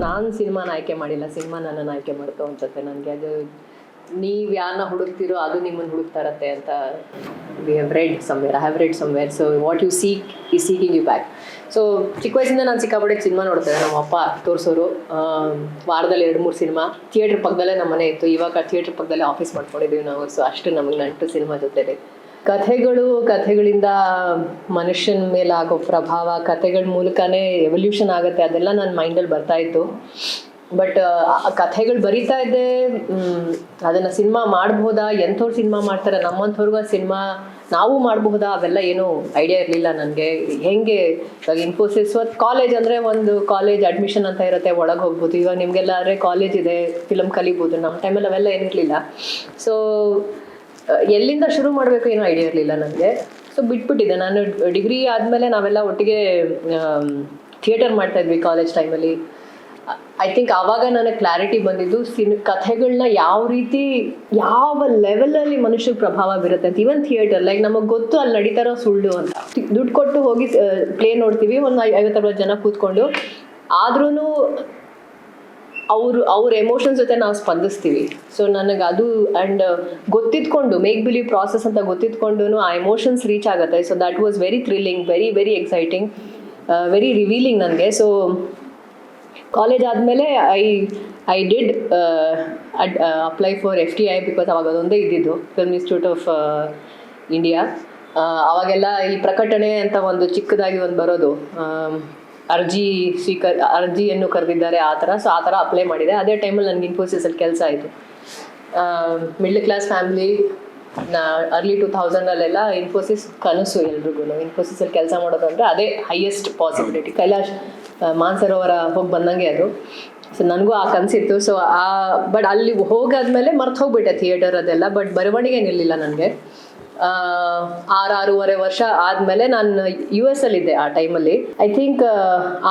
ನಾನು ಸಿನಿಮಾನ ಆಯ್ಕೆ ಮಾಡಿಲ್ಲ, ಸಿನಿಮಾ ನನ್ನನ್ನು ಆಯ್ಕೆ ಮಾಡ್ತು ಅನ್ಸುತ್ತೆ ನನಗೆ. ಅದು ನೀವು ಯಾರನ್ನ ಹುಡುಕ್ತಿರೋ ಅದು ನಿಮ್ಮನ್ನು ಹುಡುಕ್ತಾ ಇರತ್ತೆ ಅಂತ we have read somewhere, I have read somewhere. So what you seek is seeking you back. So ಚಿಕ್ಕ ವಯಸ್ಸಿಂದ ನಾನು ಸಿಕ್ಕಾಪಟ್ಟೆ ಸಿನಿಮಾ ನೋಡ್ತೇನೆ. ನಮ್ಮ ಅಪ್ಪ ತೋರಿಸೋರು, ವಾರದಲ್ಲಿ 2-3 ಸಿನಿಮಾ. ಥಿಯೇಟ್ರ್ ಪಕ್ಕದಲ್ಲೇ ನಮ್ಮ ಮನೆ ಇತ್ತು. ಇವಾಗ ಥಿಯೇಟ್ರ್ ಪಕ್ಕದಲ್ಲೇ ಆಫೀಸ್ ಮಾಡ್ಕೊಂಡಿದ್ದೀವಿ ನಾವು. ಸೊ ಅಷ್ಟು ನಮಗೆ ನಂಟು ಸಿನಿಮಾ ಜೊತೆಲಿ. ಕಥೆಗಳಿಂದ ಮನುಷ್ಯನ ಮೇಲೆ ಆಗೋ ಪ್ರಭಾವ, ಕಥೆಗಳ ಮೂಲಕನೇ ಎವಲ್ಯೂಷನ್ ಆಗುತ್ತೆ, ಅದೆಲ್ಲ ನನ್ನ ಮೈಂಡಲ್ಲಿ ಬರ್ತಾಯಿತ್ತು. ಬಟ್ ಆ ಕಥೆಗಳು ಬರೀತಾ ಇದ್ದೆ, ಅದನ್ನು ಸಿನಿಮಾ ಮಾಡ್ಬೋದಾ, ಎಂಥವ್ರು ಸಿನಿಮಾ ಮಾಡ್ತಾರೆ, ನಮ್ಮಂಥವ್ರಿಗೂ ಆ ಸಿನಿಮಾ ನಾವು ಮಾಡಬಹುದಾ, ಅವೆಲ್ಲ ಏನೂ ಐಡಿಯಾ ಇರಲಿಲ್ಲ ನನಗೆ. ಹೆಂಗೆ ಇವಾಗ ಇನ್ಫೋಸಿಸ್ ಕಾಲೇಜ್ ಅಂದರೆ ಒಂದು ಕಾಲೇಜ್ ಅಡ್ಮಿಷನ್ ಅಂತ ಇರುತ್ತೆ, ಒಳಗೆ ಹೋಗ್ಬೋದು. ಇವಾಗ ನಿಮಗೆಲ್ಲ ಆದರೆ ಕಾಲೇಜ್ ಇದೆ, ಫಿಲಮ್ ಕಲಿಬೋದು. ನಮ್ಮ ಟೈಮಲ್ಲಿ ಅವೆಲ್ಲ ಏನಿರಲಿಲ್ಲ. ಸೊ ಎಲ್ಲಿಂದ ಶುರು ಮಾಡಬೇಕು ಏನೋ ಐಡಿಯಾ ಇರಲಿಲ್ಲ ನನಗೆ. ಸೊ ಬಿಟ್ಬಿಟ್ಟಿದ್ದೆ. ನಾನು ಡಿಗ್ರಿ ಆದಮೇಲೆ ನಾವೆಲ್ಲ ಒಟ್ಟಿಗೆ ಥಿಯೇಟರ್ ಮಾಡ್ತಾಯಿದ್ವಿ ಕಾಲೇಜ್ ಟೈಮಲ್ಲಿ. ಐ ಥಿಂಕ್ ಆವಾಗ ನನಗೆ ಕ್ಲಾರಿಟಿ ಬಂದಿದ್ದು ಕಥೆಗಳನ್ನ ಯಾವ ರೀತಿ, ಯಾವ ಲೆವೆಲಲ್ಲಿ ಮನುಷ್ಯಗೆ ಪ್ರಭಾವ ಬೀರುತ್ತೆ ಅಂತ. ಈವನ್ ಥಿಯೇಟರ್, ಲೈಕ್ ನಮಗೆ ಗೊತ್ತು ಅಲ್ಲಿ ನಡೀತಾರೋ ಸುಳ್ಳು ಅಂತ. ದುಡ್ಡು ಕೊಟ್ಟು ಹೋಗಿ ಪ್ಲೇ ನೋಡ್ತೀವಿ, ಒಂದು 50-60 ಜನ ಕೂತ್ಕೊಂಡು. ಆದ್ರೂ ಅವ್ರ ಎಮೋಷನ್ಸ್ ಜೊತೆ ನಾವು ಸ್ಪಂದಿಸ್ತೀವಿ. ಸೊ ನನಗೆ ಅದು ಆ್ಯಂಡ್ ಗೊತ್ತಿದ್ಕೊಂಡು ಮೇಕ್ ಬಿಲೀವ್ ಪ್ರಾಸೆಸ್ ಅಂತ ಗೊತ್ತಿದ್ಕೊಂಡು ಆ ಎಮೋಷನ್ಸ್ ರೀಚ್ ಆಗುತ್ತೆ. So that was very thrilling, very very exciting, very revealing ನನಗೆ. ಸೊ ಕಾಲೇಜ್ ಆದಮೇಲೆ I did apply for FTI because ಅವಾಗ ಅದೊಂದೇ ಇದ್ದಿದ್ದು, ಫಿಲ್ಮ್ ಇನ್ಸ್ಟಿಟ್ಯೂಟ್ ಆಫ್ ಇಂಡಿಯಾ. ಅವಾಗೆಲ್ಲ ಈ ಪ್ರಕಟಣೆ ಅಂತ ಒಂದು ಚಿಕ್ಕದಾಗಿ ಒಂದು ಬರೋದು, ಅರ್ಜಿಯನ್ನು ಕರೆದಿದ್ದಾರೆ ಆ ಥರ. ಸೊ ಆ ಥರ ಅಪ್ಲೈ ಮಾಡಿದೆ. ಅದೇ ಟೈಮಲ್ಲಿ ನನಗೆ ಇನ್ಫೋಸಿಸಲ್ಲಿ ಕೆಲಸ ಆಯಿತು. Middle class family, early 2000 Infosys ಕನಸು ಎಲ್ರಿಗೂ. ಇನ್ಫೋಸಿಸಲ್ಲಿ ಕೆಲಸ ಮಾಡೋದು ಅಂದರೆ ಅದೇ ಹೈಯೆಸ್ಟ್ ಪಾಸಿಬಿಲಿಟಿ. ಕೈಲಾಶ್ ಮಾನ್ಸರೋವರ ಹೋಗಿ ಬಂದಂಗೆ ಅದು. ಸೊ ನನಗೂ ಆ ಕನಸಿತ್ತು. ಸೊ ಬಟ್ ಅಲ್ಲಿ ಹೋಗಾದ್ಮೇಲೆ ಮರ್ತು ಹೋಗ್ಬಿಟ್ಟೆ ಥಿಯೇಟರ್ ಅದೆಲ್ಲ. ಬಟ್ ಬರವಣಿಗೆ ನಿಲ್ಲಿಲ್ಲ ನನಗೆ. 6-6.5 ವರ್ಷ ಆದಮೇಲೆ ನಾನು US ಅಲ್ಲಿದ್ದೆ ಆ ಟೈಮಲ್ಲಿ. ಐ ಥಿಂಕ್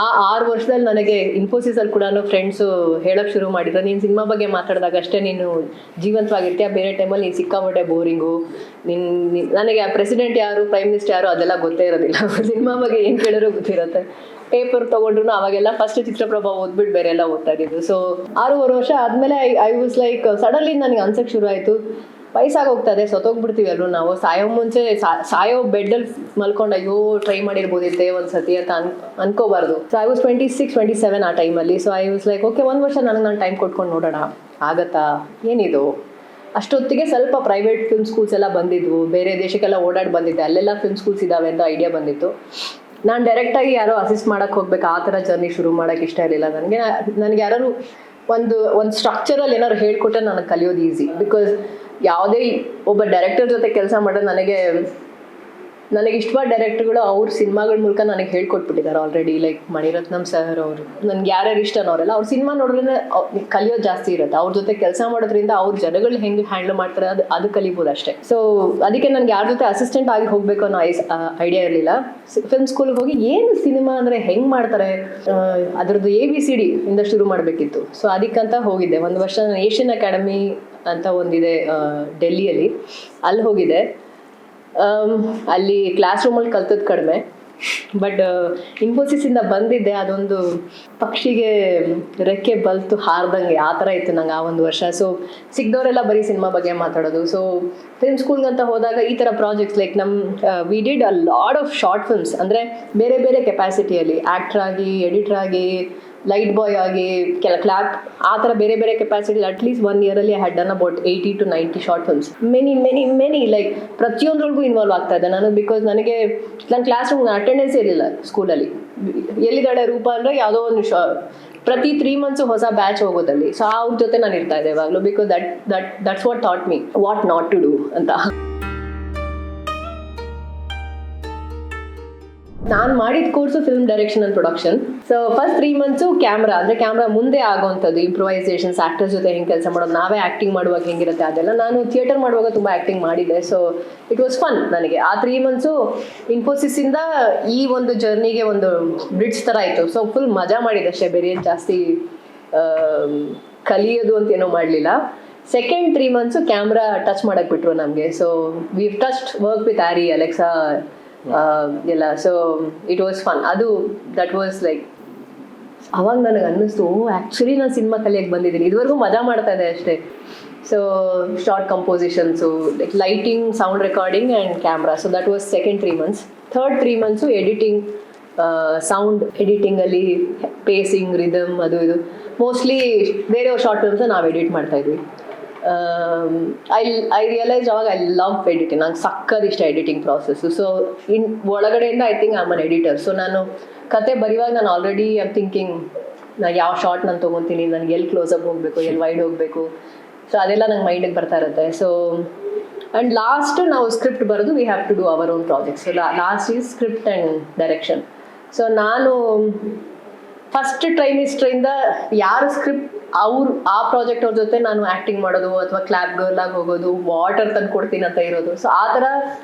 ಆ 6 ವರ್ಷದಲ್ಲಿ ನನಗೆ ಇನ್ಫೋಸಿಸಲ್ಲಿ ಕೂಡ ಫ್ರೆಂಡ್ಸು ಹೇಳೋಕ್ಕೆ ಶುರು ಮಾಡಿದ್ರು, ನೀನು ಸಿನಿಮಾ ಬಗ್ಗೆ ಮಾತಾಡಿದಾಗ ಅಷ್ಟೇ ನೀನು ಜೀವಂತವಾಗಿರ್ತೀಯ, ಬೇರೆ ಟೈಮಲ್ಲಿ ನೀನು ಸಿಕ್ಕಾಪಟ್ಟೆ ಬೋರಿಂಗು. ನನಗೆ ಪ್ರೆಸಿಡೆಂಟ್ ಯಾರು, ಪ್ರೈಮ್ ಮಿನಿಸ್ಟರ್ ಯಾರು ಅದೆಲ್ಲ ಗೊತ್ತೇ ಇರೋದಿಲ್ಲ. ಸಿನಿಮಾ ಬಗ್ಗೆ ಏನು ಕೇಳಿದ್ರು ಗೊತ್ತಿರುತ್ತೆ. ಪೇಪರ್ ತೊಗೊಂಡ್ರು ಅವಾಗೆಲ್ಲ ಫಸ್ಟ್ ಚಿತ್ರಪ್ರಭ ಓದ್ಬಿಟ್ಟು ಬೇರೆ ಎಲ್ಲ ಓದ್ತಾ ಇದ್ದಿದ್ದು. ಸೊ 6.5 ವರ್ಷ ಆದಮೇಲೆ ಐ ವಾಸ್ ಲೈಕ್, ಸಡನ್ಲಿ ನನಗೆ ಅನ್ಸಕ್ಕೆ ಶುರು ಆಯಿತು, ವಯಸ್ಸಾಗೋಗ್ತದೆ, ಸತ್ತೋಗ್ಬಿಡ್ತೀವಿ ಎಲ್ಲರೂ ನಾವು. ಸಾಯೋ ಮುಂಚೆ ಸಾಯೋ ಬೆಡ್ಡಲ್ಲಿ ಮಲ್ಕೊಂಡು ಅಯ್ಯೋ ಟ್ರೈ ಮಾಡಿರ್ಬೋದಿತ್ತೆ ಒಂದು ಸತಿ ಅಂತ ಅನ್ಕೋಬಾರ್ದು. ಸೊ ಐ ವಾಸ್ 26-27 ಆ ಟೈಮಲ್ಲಿ. So I was like okay, ಒಂದು ವರ್ಷ ನಾನು ಟೈಮ್ ಕೊಟ್ಕೊಂಡು ನೋಡೋಣ ಆಗತ್ತಾ, ಏನಿದು. ಅಷ್ಟೊತ್ತಿಗೆ ಸ್ವಲ್ಪ ಪ್ರೈವೇಟ್ ಫಿಲ್ಮ್ ಸ್ಕೂಲ್ಸ್ ಎಲ್ಲ ಬಂದಿದ್ವು, ಬೇರೆ ದೇಶಕ್ಕೆಲ್ಲ ಓಡಾಡಿ ಬಂದಿದ್ದೆ, ಅಲ್ಲೆಲ್ಲ ಫಿಲ್ಮ್ ಸ್ಕೂಲ್ಸ್ ಇದ್ದಾವೆ ಅಂತ ಐಡಿಯಾ ಬಂದಿತ್ತು. ನಾನು ಡೈರೆಕ್ಟಾಗಿ ಯಾರೋ ಅಸಿಸ್ಟ್ ಮಾಡೋಕ್ಕೆ ಹೋಗ್ಬೇಕು ಆ ಥರ ಜರ್ನಿ ಶುರು ಮಾಡೋಕ್ಕೆ ಇಷ್ಟ ಇರಲಿಲ್ಲ ನನಗೆ ಯಾರು ಒಂದು ಸ್ಟ್ರಕ್ಚರಲ್ಲಿ ಏನಾದ್ರು ಹೇಳ್ಕೊಟ್ರೆ ನನಗೆ ಕಲಿಯೋದು ಈಸಿ. ಬಿಕಾಸ್ ಯಾವುದೇ ಒಬ್ಬ ಡೈರೆಕ್ಟರ್ ಜೊತೆ ಕೆಲಸ ಮಾಡೋದು ನನಗೆ ಇಷ್ಟವಾದ ಡೈರೆಕ್ಟರ್ಗಳು ಅವ್ರ ಸಿನಿಮಾಗಳ ಮೂಲಕ ನನಗೆ ಹೇಳ್ಕೊಟ್ಬಿಟ್ಟಿದ್ದಾರೆ ಆಲ್ರೆಡಿ. ಲೈಕ್ ಮಣಿರತ್ನಂ ಸರ್ ಅವರು, ನನಗೆ ಯಾರ್ಯಾರು ಇಷ್ಟನವರೆಲ್ಲ ಅವ್ರ ಸಿನಿಮಾ ನೋಡಿದ್ರೆ ಕಲಿಯೋದು ಜಾಸ್ತಿ ಇರುತ್ತೆ. ಅವ್ರ ಜೊತೆ ಕೆಲಸ ಮಾಡೋದ್ರಿಂದ ಅವ್ರ ಜನಗಳು ಹೆಂಗೆ ಹ್ಯಾಂಡಲ್ ಮಾಡ್ತಾರೆ ಅದು ಕಲಿಬೋದು ಅಷ್ಟೇ. ಸೊ ಅದಕ್ಕೆ ನನಗೆ ಯಾರ ಜೊತೆ ಅಸಿಸ್ಟೆಂಟ್ ಆಗಿ ಹೋಗಬೇಕು ಅನ್ನೋ ಐಡಿಯಾ ಇರಲಿಲ್ಲ. ಫಿಲ್ಮ್ ಸ್ಕೂಲ್ಗೆ ಹೋಗಿ ಏನು ಸಿನಿಮಾ ಅಂದರೆ ಹೆಂಗೆ ಮಾಡ್ತಾರೆ ಅದರದ್ದು ABCD ಇಂದ ಶುರು ಮಾಡಬೇಕಿತ್ತು. ಸೊ ಅದಕ್ಕಂತ ಹೋಗಿದ್ದೆ. ಒಂದು ವರ್ಷ ನಾನು ಏಷ್ಯನ್ ಅಕಾಡೆಮಿ ಅಂತ ಒಂದಿದೆ ಡೆಲ್ಲಿಯಲ್ಲಿ, ಅಲ್ಲಿ ಹೋಗಿದ್ದೆ. ಅಲ್ಲಿ ಕ್ಲಾಸ್ ರೂಮಲ್ಲಿ ಕಲ್ತದ್ದು ಕಡಿಮೆ, ಬಟ್ ಇನ್ಫೋಸಿಸಿಂದ ಬಂದಿದ್ದೆ. ಅದೊಂದು ಪಕ್ಷಿಗೆ ರೆಕ್ಕೆ ಬಲ್ತು ಹಾರ್ದಂಗೆ ಆ ಥರ ಇತ್ತು ನಂಗೆ ಆ ಒಂದು ವರ್ಷ. ಸೊ ಸಿಕ್ದವರೆಲ್ಲ ಬರೀ ಸಿನಿಮಾ ಬಗ್ಗೆ ಮಾತಾಡೋದು. ಸೊ ಫಿಲ್ಮ್ ಸ್ಕೂಲ್ಗಂತ ಹೋದಾಗ ಈ ಥರ projects like we did a lot of short films, ಅಂದರೆ ಬೇರೆ ಬೇರೆ ಕೆಪಾಸಿಟಿಯಲ್ಲಿ, ಆ್ಯಕ್ಟ್ರ್ ಆಗಿ, ಎಡಿಟರ್ ಆಗಿ, ಲೈಟ್ ಬಾಯ್ ಆಗಿ, ಕ್ಲಾಪ್, ಆ ಥರ ಬೇರೆ ಬೇರೆ capacity. At least 1 year had done about 80 to 90 short films. Many like ಪ್ರತಿಯೊಂದ್ರೊಳಗೂ ಇನ್ವಾಲ್ವ್ ಆಗ್ತಾ ಇದ್ದೆ ನಾನು. ಬಿಕಾಸ್ ನನಗೆ ನನ್ನ ಕ್ಲಾಸ್ ರೂಮ್ ಅಟೆಂಡೆನ್ಸ್ ಇರಲಿಲ್ಲ ಸ್ಕೂಲಲ್ಲಿ. ಎಲ್ಲಿದ್ದಾಳೆ ರೂಪ ಅಂದರೆ ಯಾವುದೋ ಒಂದು ಪ್ರತಿ 3 months ಹೊಸ ಬ್ಯಾಚ್ ಹೋಗೋದಲ್ಲಿ. ಸೊ ಅವ್ರ ಜೊತೆ ನಾನು ಇರ್ತಾ ಇದ್ದೆ ಇವಾಗಲೂ. Because that's what taught me what not to do ಅಂತ. ನಾನು ಮಾಡಿದ course film direction and production. So first 3 months camera ಮುಂದೆ ಆಗೋವಂಥದ್ದು, ಇಂಪ್ರೊವೈಸೇಷನ್ಸ್, ಆ್ಯಕ್ಟರ್ಸ್ ಜೊತೆ ಹೆಂಗೆ ಕೆಲಸ ಮಾಡೋದು, ನಾವೇ ಆ್ಯಕ್ಟಿಂಗ್ ಮಾಡುವಾಗ ಹೆಂಗಿರುತ್ತೆ ಅದೆಲ್ಲ. ನಾನು ಥಿಯೇಟರ್ ಮಾಡುವಾಗ ತುಂಬ ಆ್ಯಕ್ಟಿಂಗ್ ಮಾಡಿದ್ದೆ. ಸೊ ಇಟ್ ವಾಸ್ ಫನ್ ನನಗೆ. ಆ 3 months ಇನ್ಫೋಸಿಸಿಂದ ಈ ಒಂದು ಜರ್ನಿಗೆ ಒಂದು ಬ್ರಿಡ್ಜ್ ಥರ ಆಯಿತು. ಸೊ ಫುಲ್ ಮಜಾ ಮಾಡಿದ್ದೆ ಅಷ್ಟೇ, ಬೇರೆ ಜಾಸ್ತಿ ಕಲಿಯೋದು ಅಂತ ಏನೂ ಮಾಡಲಿಲ್ಲ. ಸೆಕೆಂಡ್ 3 months ಕ್ಯಾಮ್ರಾ ಟಚ್ ಮಾಡೋಕ್ಕೆ ಬಿಟ್ರು ನಮಗೆ. So we've touched work with ARRI, Alexa ಎಲ್ಲ. So it was fun. That was like ಅವಾಗ ನನಗೆ ಅನ್ನಿಸ್ತು ಆ್ಯಕ್ಚುಲಿ ನಾನು ಸಿನಿಮಾ ಕಲಿಯಕ್ಕೆ ಬಂದಿದ್ದೀನಿ, ಇದುವರೆಗೂ ಮಜಾ ಮಾಡ್ತಾ ಇದೆ ಅಷ್ಟೇ. So short compositions, like lighting, sound recording and camera. So that was second 3 months. Third 3 months editing, sound ಎಡಿಟಿಂಗಲ್ಲಿ ಪೇಸಿಂಗ್, ರಿದಮ್, ಅದು ಇದು ಮೋಸ್ಟ್ಲಿ ಬೇರೆಯವ್ರ ಶಾರ್ಟ್ ಫಿಲ್ಮ್ಸ್ನ ನಾವು ಎಡಿಟ್ ಮಾಡ್ತಾಯಿದ್ವಿ. ಐ ರಿಯಲೈಸ್ ಅವಾಗ ಐ ಲವ್ ಎಡಿಟಿಂಗ್, ನಂಗೆ ಸಕ್ಕದ ಇಷ್ಟ ಎಡಿಟಿಂಗ್ ಪ್ರಾಸೆಸ್ಸು. ಸೊ ಒಳಗಡೆಯಿಂದ I think I am an editor. So ನಾನು ಕತೆ ಬರೆಯುವಾಗ ನಾನು ಆಲ್ರೆಡಿ ಐಮ್ ಥಿಂಕಿಂಗ್ ನಾನು ಯಾವ ಶಾರ್ಟ್ ನಾನು ತೊಗೊತೀನಿ, ನನಗೆ ಎಲ್ಲಿ ಕ್ಲೋಸಪ್ ಹೋಗಬೇಕು, ಎಲ್ಲಿ ವೈಡ್ ಹೋಗಬೇಕು. ಸೊ ಅದೆಲ್ಲ ನಂಗೆ ಮೈಂಡಿಗೆ ಬರ್ತಾ ಇರುತ್ತೆ. ಸೊ ಆ್ಯಂಡ್ ಲಾಸ್ಟ್ ನಾವು ಸ್ಕ್ರಿಪ್ಟ್ ಬರೋದು, we have to do our own projects. So last is script and direction. So ನಾನು ಫಸ್ಟ್ ಟ್ರೈಮಿಸ್ಟ್ರಿಂದ ಯಾರು ಸ್ಕ್ರಿಪ್ಟ್ ಆ ಪ್ರಾಜೆಕ್ಟ್ ಅವ್ರ ಜೊತೆ ನಾನು ಆ್ಯಕ್ಟಿಂಗ್ ಮಾಡೋದು ಅಥವಾ ಕ್ಲಾಪ್ ಗರ್ಲ್ ಆಗಿ ಹೋಗೋದು, ವಾಟರ್ ತಂದು ಕೊಡ್ತೀನಿ ಅಂತ ಇರೋದು. ಸೊ ಆ ಥರ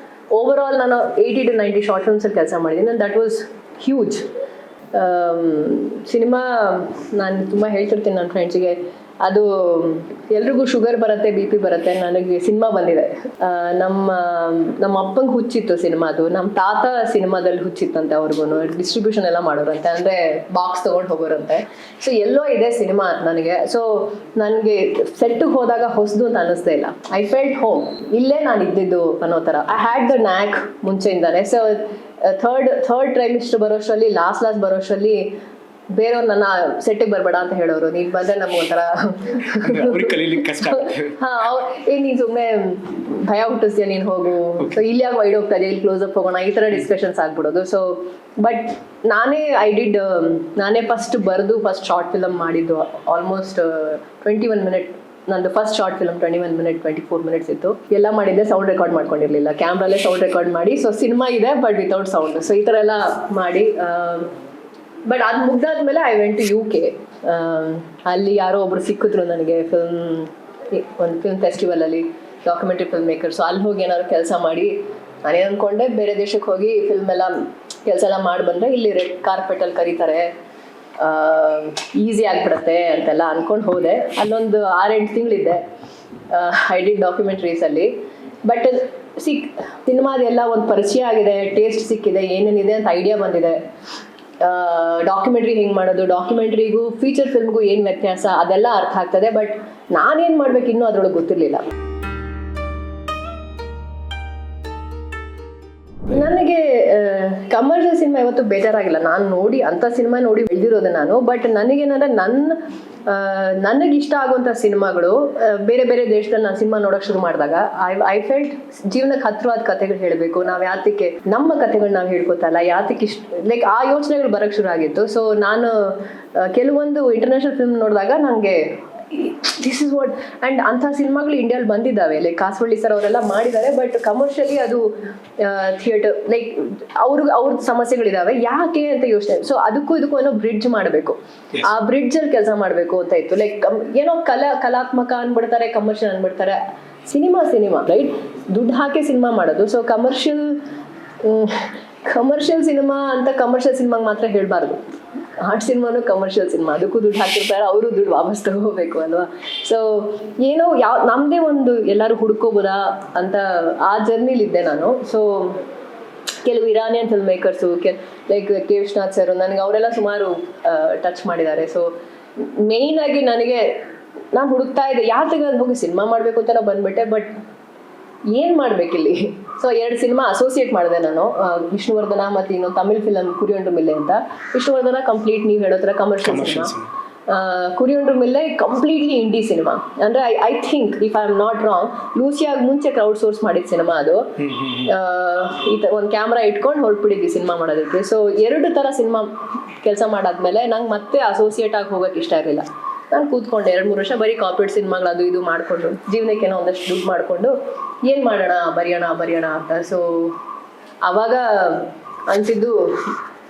ಓವರ್ ಆಲ್ ನಾನು 80 to 90 ಶಾರ್ಟ್ ಫಿಲ್ಮ್ಸಲ್ಲಿ ಕೆಲಸ ಮಾಡಿದ್ದೀನಿ. And that was huge. Cinema ನಾನು ತುಂಬ ಹೇಳ್ತಿರ್ತೀನಿ ನನ್ನ ಫ್ರೆಂಡ್ಸಿಗೆ, ಅದು ಎಲ್ರಿಗೂ ಶುಗರ್ ಬರುತ್ತೆ, BP ಬರುತ್ತೆ. ನನಗೆ ಸಿನಿಮಾ ಬಂದಿದೆ. ನಮ್ಮ ಅಪ್ಪಂಗೆ ಹುಚ್ಚಿತ್ತು ಸಿನಿಮಾದು, ನಮ್ಮ ತಾತ ಸಿನಿಮಾದಲ್ಲಿ ಹುಚ್ಚಿತ್ತಂತೆ, ಅವ್ರಿಗೂ ಡಿಸ್ಟ್ರಿಬ್ಯೂಷನ್ ಎಲ್ಲ ಮಾಡೋರಂತೆ, ಅಂದರೆ ಬಾಕ್ಸ್ ತೊಗೊಂಡು ಹೋಗೋರಂತೆ. ಸೊ ಎಲ್ಲೋ ಇದೆ ಸಿನಿಮಾ ನನಗೆ. ಸೊ ನನಗೆ ಸೆಟ್ಟಿಗೆ ಹೋದಾಗ ಹೊಸದು ಅಂತ ಅನ್ನಿಸ್ದೇ ಇಲ್ಲ. ಐ ಫೆಲ್ಟ್ ಹೋಮ್, ಇಲ್ಲೇ ನಾನು ಇದ್ದಿದ್ದು ಅನ್ನೋ ಥರ. ಐ ಹ್ಯಾಡ್ ದ ನ್ಯಾಕ್ ಮುಂಚೆಯಿಂದಾನೆ. ಸೊ ಥರ್ಡ್ ಟ್ರೈಮಿಸ್ಟರ್ ಬರೋಷ್ಟರಲ್ಲಿ, ಲಾಸ್ಟ್ ಬರೋಷ್ಟರಲ್ಲಿ ಬೇರೆಯವ್ರು ನನ್ನ ಸೆಟ್ಟಿಗೆ ಬರಬೇಡ ಅಂತ ಹೇಳೋರು. ನೀನು ಬಂದರೆ ನಮ್ಗೆ ಒಂಥರ ನೀನು ಸುಮ್ಮನೆ ಭಯ ಹುಟ್ಟಿಸ್ತೀಯ, ನೀನು ಹೋಗು, ಸೊ ಇಲ್ಲಿ ಯಾಕೆ ವೈಡ್ ಹೋಗ್ತಾ ಇದೆಯಾ, ಇಲ್ಲಿ ಕ್ಲೋಸಪ್ ಹೋಗೋಣ, ಈ ಥರ ಡಿಸ್ಕಷನ್ಸ್ ಆಗ್ಬಿಡೋದು. ಸೊ ಬಟ್ ನಾನೇ ಫಸ್ಟ್ ಬರೆದು ಫಸ್ಟ್ ಶಾರ್ಟ್ ಫಿಲಮ್ ಮಾಡಿದ್ದು. ಆಲ್ಮೋಸ್ಟ್ 21 minutes ನಂದು first short film 21 minutes 24 minutes ಇತ್ತು. ಎಲ್ಲ ಮಾಡಿದ್ದೆ, ಸೌಂಡ್ ರೆಕಾರ್ಡ್ ಮಾಡ್ಕೊಂಡಿರಲಿಲ್ಲ, ಕ್ಯಾಮ್ರಲ್ಲೇ ಸೌಂಡ್ ರೆಕಾರ್ಡ್ ಮಾಡಿ. ಸೊ ಸಿನಿಮಾ ಇದೆ ಬಟ್ ವಿತೌಟ್ ಸೌಂಡ್. ಸೊ ಈ ಥರ ಎಲ್ಲ ಮಾಡಿ, ಬಟ್ ಅದು ಮುಗ್ದಾದ್ಮೇಲೆ ಐ ವೆಂಟ್ ಟು UK. ಅಲ್ಲಿ ಯಾರೋ ಒಬ್ರು ಸಿಕ್ಕಿದ್ರು ನನಗೆ, ಒಂದು ಫಿಲ್ಮ್ ಫೆಸ್ಟಿವಲಲ್ಲಿ, ಡಾಕ್ಯುಮೆಂಟ್ರಿ ಫಿಲ್ಮ್ ಮೇಕರ್. ಸೊ ಅಲ್ಲಿ ಹೋಗಿ ಏನಾದ್ರು ಕೆಲಸ ಮಾಡಿ, ನಾನೇನು ಅಂದ್ಕೊಂಡೆ ಬೇರೆ ದೇಶಕ್ಕೆ ಹೋಗಿ ಫಿಲ್ಮ್ ಎಲ್ಲ ಕೆಲಸ ಎಲ್ಲ ಮಾಡಿ ಬಂದರೆ ಇಲ್ಲಿ ರೆಡ್ ಕಾರ್ಪೆಟಲ್ಲಿ ಕರೀತಾರೆ, ಈಸಿ ಆಗಿಬಿಡುತ್ತೆ ಅಂತೆಲ್ಲ ಅಂದ್ಕೊಂಡು ಹೋದೆ. ಅಲ್ಲೊಂದು 6-8 ತಿಂಗಳಿದ್ದೆ. ಐ ಡಿಡ್ ಡಾಕ್ಯುಮೆಂಟ್ರೀಸಲ್ಲಿ. ಬಟ್ ಸಿನಿಮಾದೆಲ್ಲ ಒಂದು ಪರಿಚಯ ಆಗಿದೆ, ಟೇಸ್ಟ್ ಸಿಕ್ಕಿದೆ, ಏನೇನಿದೆ ಅಂತ ಐಡಿಯಾ ಬಂದಿದೆ. ಡಾಕ್ಯುಮೆಂಟ್ರಿ ಹೆಂಗೆ ಮಾಡೋದು, ಡಾಕ್ಯುಮೆಂಟ್ರಿಗೂ ಫೀಚರ್ ಫಿಲ್ಮ್ಗೂ ಏನು ವ್ಯತ್ಯಾಸ, ಅದೆಲ್ಲ ಅರ್ಥ ಆಗ್ತದೆ. ಬಟ್ ನಾನೇನು ಮಾಡ್ಬೇಕು ಇನ್ನೂ ಅದರೊಳಗೆ ಗೊತ್ತಿರಲಿಲ್ಲ. ನನಗೆ ಕಮರ್ಷಿಯಲ್ ಸಿನಿಮಾ ಇವತ್ತು ಬೇಜಾರಾಗಿಲ್ಲ. ನಾನು ನೋಡಿ ಅಂಥ ಸಿನಿಮಾ ನೋಡಿ ಬೆಳೆದಿರೋದು ನಾನು. ಬಟ್ ನನಗೇನಂದರೆ ನನಗಿಷ್ಟ ಆಗುವಂಥ ಸಿನಿಮಾಗಳು ಬೇರೆ ಬೇರೆ ದೇಶದಲ್ಲಿ ನಾನು ಸಿನಿಮಾ ನೋಡೋಕೆ ಶುರು ಮಾಡಿದಾಗ ಐ ಫೆಲ್ಟ್ ಜೀವನಕ್ಕೆ ಹತ್ತಿರವಾದ ಕಥೆಗಳು ಹೇಳಬೇಕು, ನಾವು ಯಾತಕ್ಕೆ ನಮ್ಮ ಕಥೆಗಳು ನಾವು ಹೇಳ್ಕೊತಲ್ಲ, ಯಾತಕ್ಕೆ ಇಷ್ಟ, ಲೈಕ್ ಆ ಯೋಚನೆಗಳು ಬರೋಕ್ಕೆ ಶುರು ಆಗಿತ್ತು. ಸೊ ನಾನು ಕೆಲವೊಂದು ಇಂಟರ್ನ್ಯಾಷನಲ್ ಫಿಲ್ಮ್ ನೋಡಿದಾಗ ನನಗೆ ದಿಸ್ ಇಸ್ ವಾಟ್. ಆ್ಯಂಡ್ ಅಂಥ ಸಿನಿಮಾಗಳು ಇಂಡಿಯಾದಲ್ಲಿ ಬಂದಿದ್ದಾವೆ, ಲೈಕ್ ಕಾಸವಳ್ಳಿ ಸರ್ ಅವರೆಲ್ಲ ಮಾಡಿದ್ದಾರೆ. ಬಟ್ ಕಮರ್ಷಿಯಲಿ ಅದು ಥಿಯೇಟರ್, ಲೈಕ್ ಅವ್ರ ಸಮಸ್ಯೆಗಳಿದ್ದಾವೆ, ಯಾಕೆ ಅಂತ ಯೋಚನೆ. ಸೊ ಅದಕ್ಕೂ ಏನೋ ಬ್ರಿಡ್ಜ್ ಮಾಡಬೇಕು, ಆ ಬ್ರಿಡ್ಜಲ್ಲಿ ಕೆಲಸ ಮಾಡಬೇಕು ಅಂತ ಇತ್ತು. ಲೈಕ್ ಏನೋ ಕಲಾತ್ಮಕ ಅಂದ್ಬಿಡ್ತಾರೆ, ಕಮರ್ಷಿಯಲ್ ಅಂದ್ಬಿಡ್ತಾರೆ. ಸಿನಿಮಾ ರೈಟ್, ದುಡ್ಡು ಹಾಕಿ ಸಿನಿಮಾ ಮಾಡೋದು. ಸೊ ಕಮರ್ಷಿಯಲ್ ಸಿನಿಮಾ ಅಂತ ಕಮರ್ಷಿಯಲ್ ಸಿನಿಮಾಗೆ ಮಾತ್ರ ಹೇಳಬಾರ್ದು. ಆರ್ಟ್ ಸಿನಿಮಾನು ಕಮರ್ಷಿಯಲ್ ಸಿನಿಮಾ, ಅದಕ್ಕೂ ದುಡ್ಡು ಹಾಕಿರ್ತಾರೆ, ಅವರು ದುಡ್ಡು ವಾಪಸ್ ತಗೋಬೇಕು ಅಲ್ವಾ. ಸೊ ಏನೋ ನಮ್ಮದೇ ಒಂದು ಎಲ್ಲರೂ ಹುಡ್ಕೋಬೋದಾ ಅಂತ ಆ ಜರ್ನಿಲಿದ್ದೆ ನಾನು. ಸೊ ಕೆಲವು Iranian film makers, like K Vishwanath sir, ನನಗೆ ಅವರೆಲ್ಲ ಸುಮಾರು ಟಚ್ ಮಾಡಿದ್ದಾರೆ. ಸೊ ಮೇಯ್ನಾಗಿ ನನಗೆ ನಾನು ಹುಡುಕ್ತಾ ಇದ್ದೆ, ಯಾತಕ್ಕೆ ಅದು ಹೋಗಿ ಸಿನಿಮಾ ಮಾಡಬೇಕು ಅಂತ ನಾವು ಬಂದ್ಬಿಟ್ಟೆ. ಬಟ್ ಏನು ಮಾಡಬೇಕಿಲ್ಲಿ? ಸೊ 2 ಸಿನಿಮಾ ಅಸೋಸಿಯೇಟ್ ಮಾಡಿದೆ ನಾನು, ವಿಷ್ಣುವರ್ಧನ ಮತ್ತು ಇನ್ನೊಂದು ತಮಿಳ್ ಫಿಲಮ್ ಕುರಿಯೊಂಡ್ರು ಮಿಲ್ಲೆ ಅಂತ. ವಿಷ್ಣುವರ್ಧನ ಕಂಪ್ಲೀಟ್ ನೀವು ಹೇಳೋ ಥರ ಕಮರ್ಷಿಯಲ್ ಸಿನಿಮಾ, ಕುರಿಯೊಂಡ್ರು ಮಿಲ್ಲೆ ಕಂಪ್ಲೀಟ್ಲಿ ಇಂಡಿ ಸಿನಿಮಾ. ಅಂದರೆ I think if I am not wrong, ಲೂಸಿಯಾಗಿ ಮುಂಚೆ ಕ್ರೌಡ್ ಸೋರ್ಸ್ ಮಾಡಿದ ಸಿನಿಮಾ ಅದು. ಒಂದು ಕ್ಯಾಮ್ರಾ ಇಟ್ಕೊಂಡು ಹೊರಟ್ಬಿಟ್ಟಿದ್ವಿ ಸಿನಿಮಾ ಮಾಡೋದಕ್ಕೆ. ಸೊ 2 ಥರ ಸಿನಿಮಾ ಕೆಲಸ ಮಾಡಾದ್ಮೇಲೆ ನಂಗೆ ಮತ್ತೆ ಅಸೋಸಿಯೇಟ್ ಆಗಿ ಹೋಗೋಕ್ಕೆ ಇಷ್ಟ ಇರಲಿಲ್ಲ. ನಾನು ಕೂತ್ಕೊಂಡೆ 2-3 ವರ್ಷ ಬರೀ ಕಾರ್ಪೊರೇಟ್ ಸಿನಿಮಾಗಳು ಅದು ಇದು ಮಾಡಿಕೊಂಡು ಜೀವನಕ್ಕೇನೋ ಒಂದಷ್ಟು ದುಡ್ಡು ಮಾಡಿಕೊಂಡು ಏನು ಮಾಡೋಣ, ಬರೆಯೋಣ ಅಂತ. ಸೊ ಆವಾಗ ಅನಿಸಿದ್ದು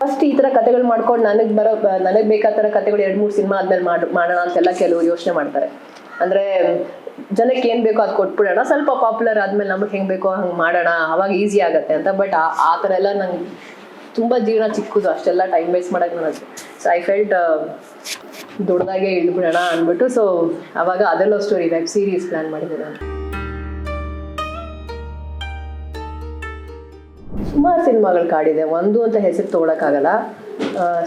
ಫಸ್ಟ್ ಈ ಥರ ಕತೆಗಳು ಮಾಡ್ಕೊಂಡು ನನಗೆ ಬೇಕಾದ ಥರ ಕತೆಗಳು 2-3 ಸಿನಿಮಾ ಆದ್ಮೇಲೆ ಮಾಡೋಣ ಅಂತೆಲ್ಲ ಕೆಲವರು ಯೋಚನೆ ಮಾಡ್ತಾರೆ. ಅಂದರೆ ಜನಕ್ಕೆ ಏನು ಬೇಕೋ ಅದು ಕೊಟ್ಬಿಡೋಣ, ಸ್ವಲ್ಪ ಪಾಪ್ಯುಲರ್ ಆದಮೇಲೆ ನಮಗೆ ಹೆಂಗೆ ಬೇಕೋ ಹಂಗೆ ಮಾಡೋಣ, ಅವಾಗ ಈಸಿ ಆಗುತ್ತೆ ಅಂತ. ಬಟ್ ಆ ಥರ ಎಲ್ಲ ನಂಗೆ ತುಂಬ ಜೀವನ ಚಿಕ್ಕದು, ಅಷ್ಟೆಲ್ಲ ಟೈಮ್ ವೇಸ್ಟ್ ಮಾಡೋಕ್ಕೆ ನನಗೆ. ಸೊ ಐ ಫೆಲ್ಟ್ ದೊಡ್ಡದಾಗೆ ಇಳ್ಬಿಡೋಣ ಅಂದ್ಬಿಟ್ಟು, ಸೊ ಅವಾಗ ಅದೆಲ್ಲ ಸ್ಟೋರಿ ವೆಬ್ ಸೀರೀಸ್ ಪ್ಲ್ಯಾನ್ ಮಾಡಿದ್ದೆ ನಾನು. ಸುಮಾರು ಸಿನಿಮಾಗಳು ಕಾಡಿದೆ, ಒಂದು ಅಂತ ಹೆಸರು ತೊಗೊಳಕ್ಕಾಗಲ್ಲ.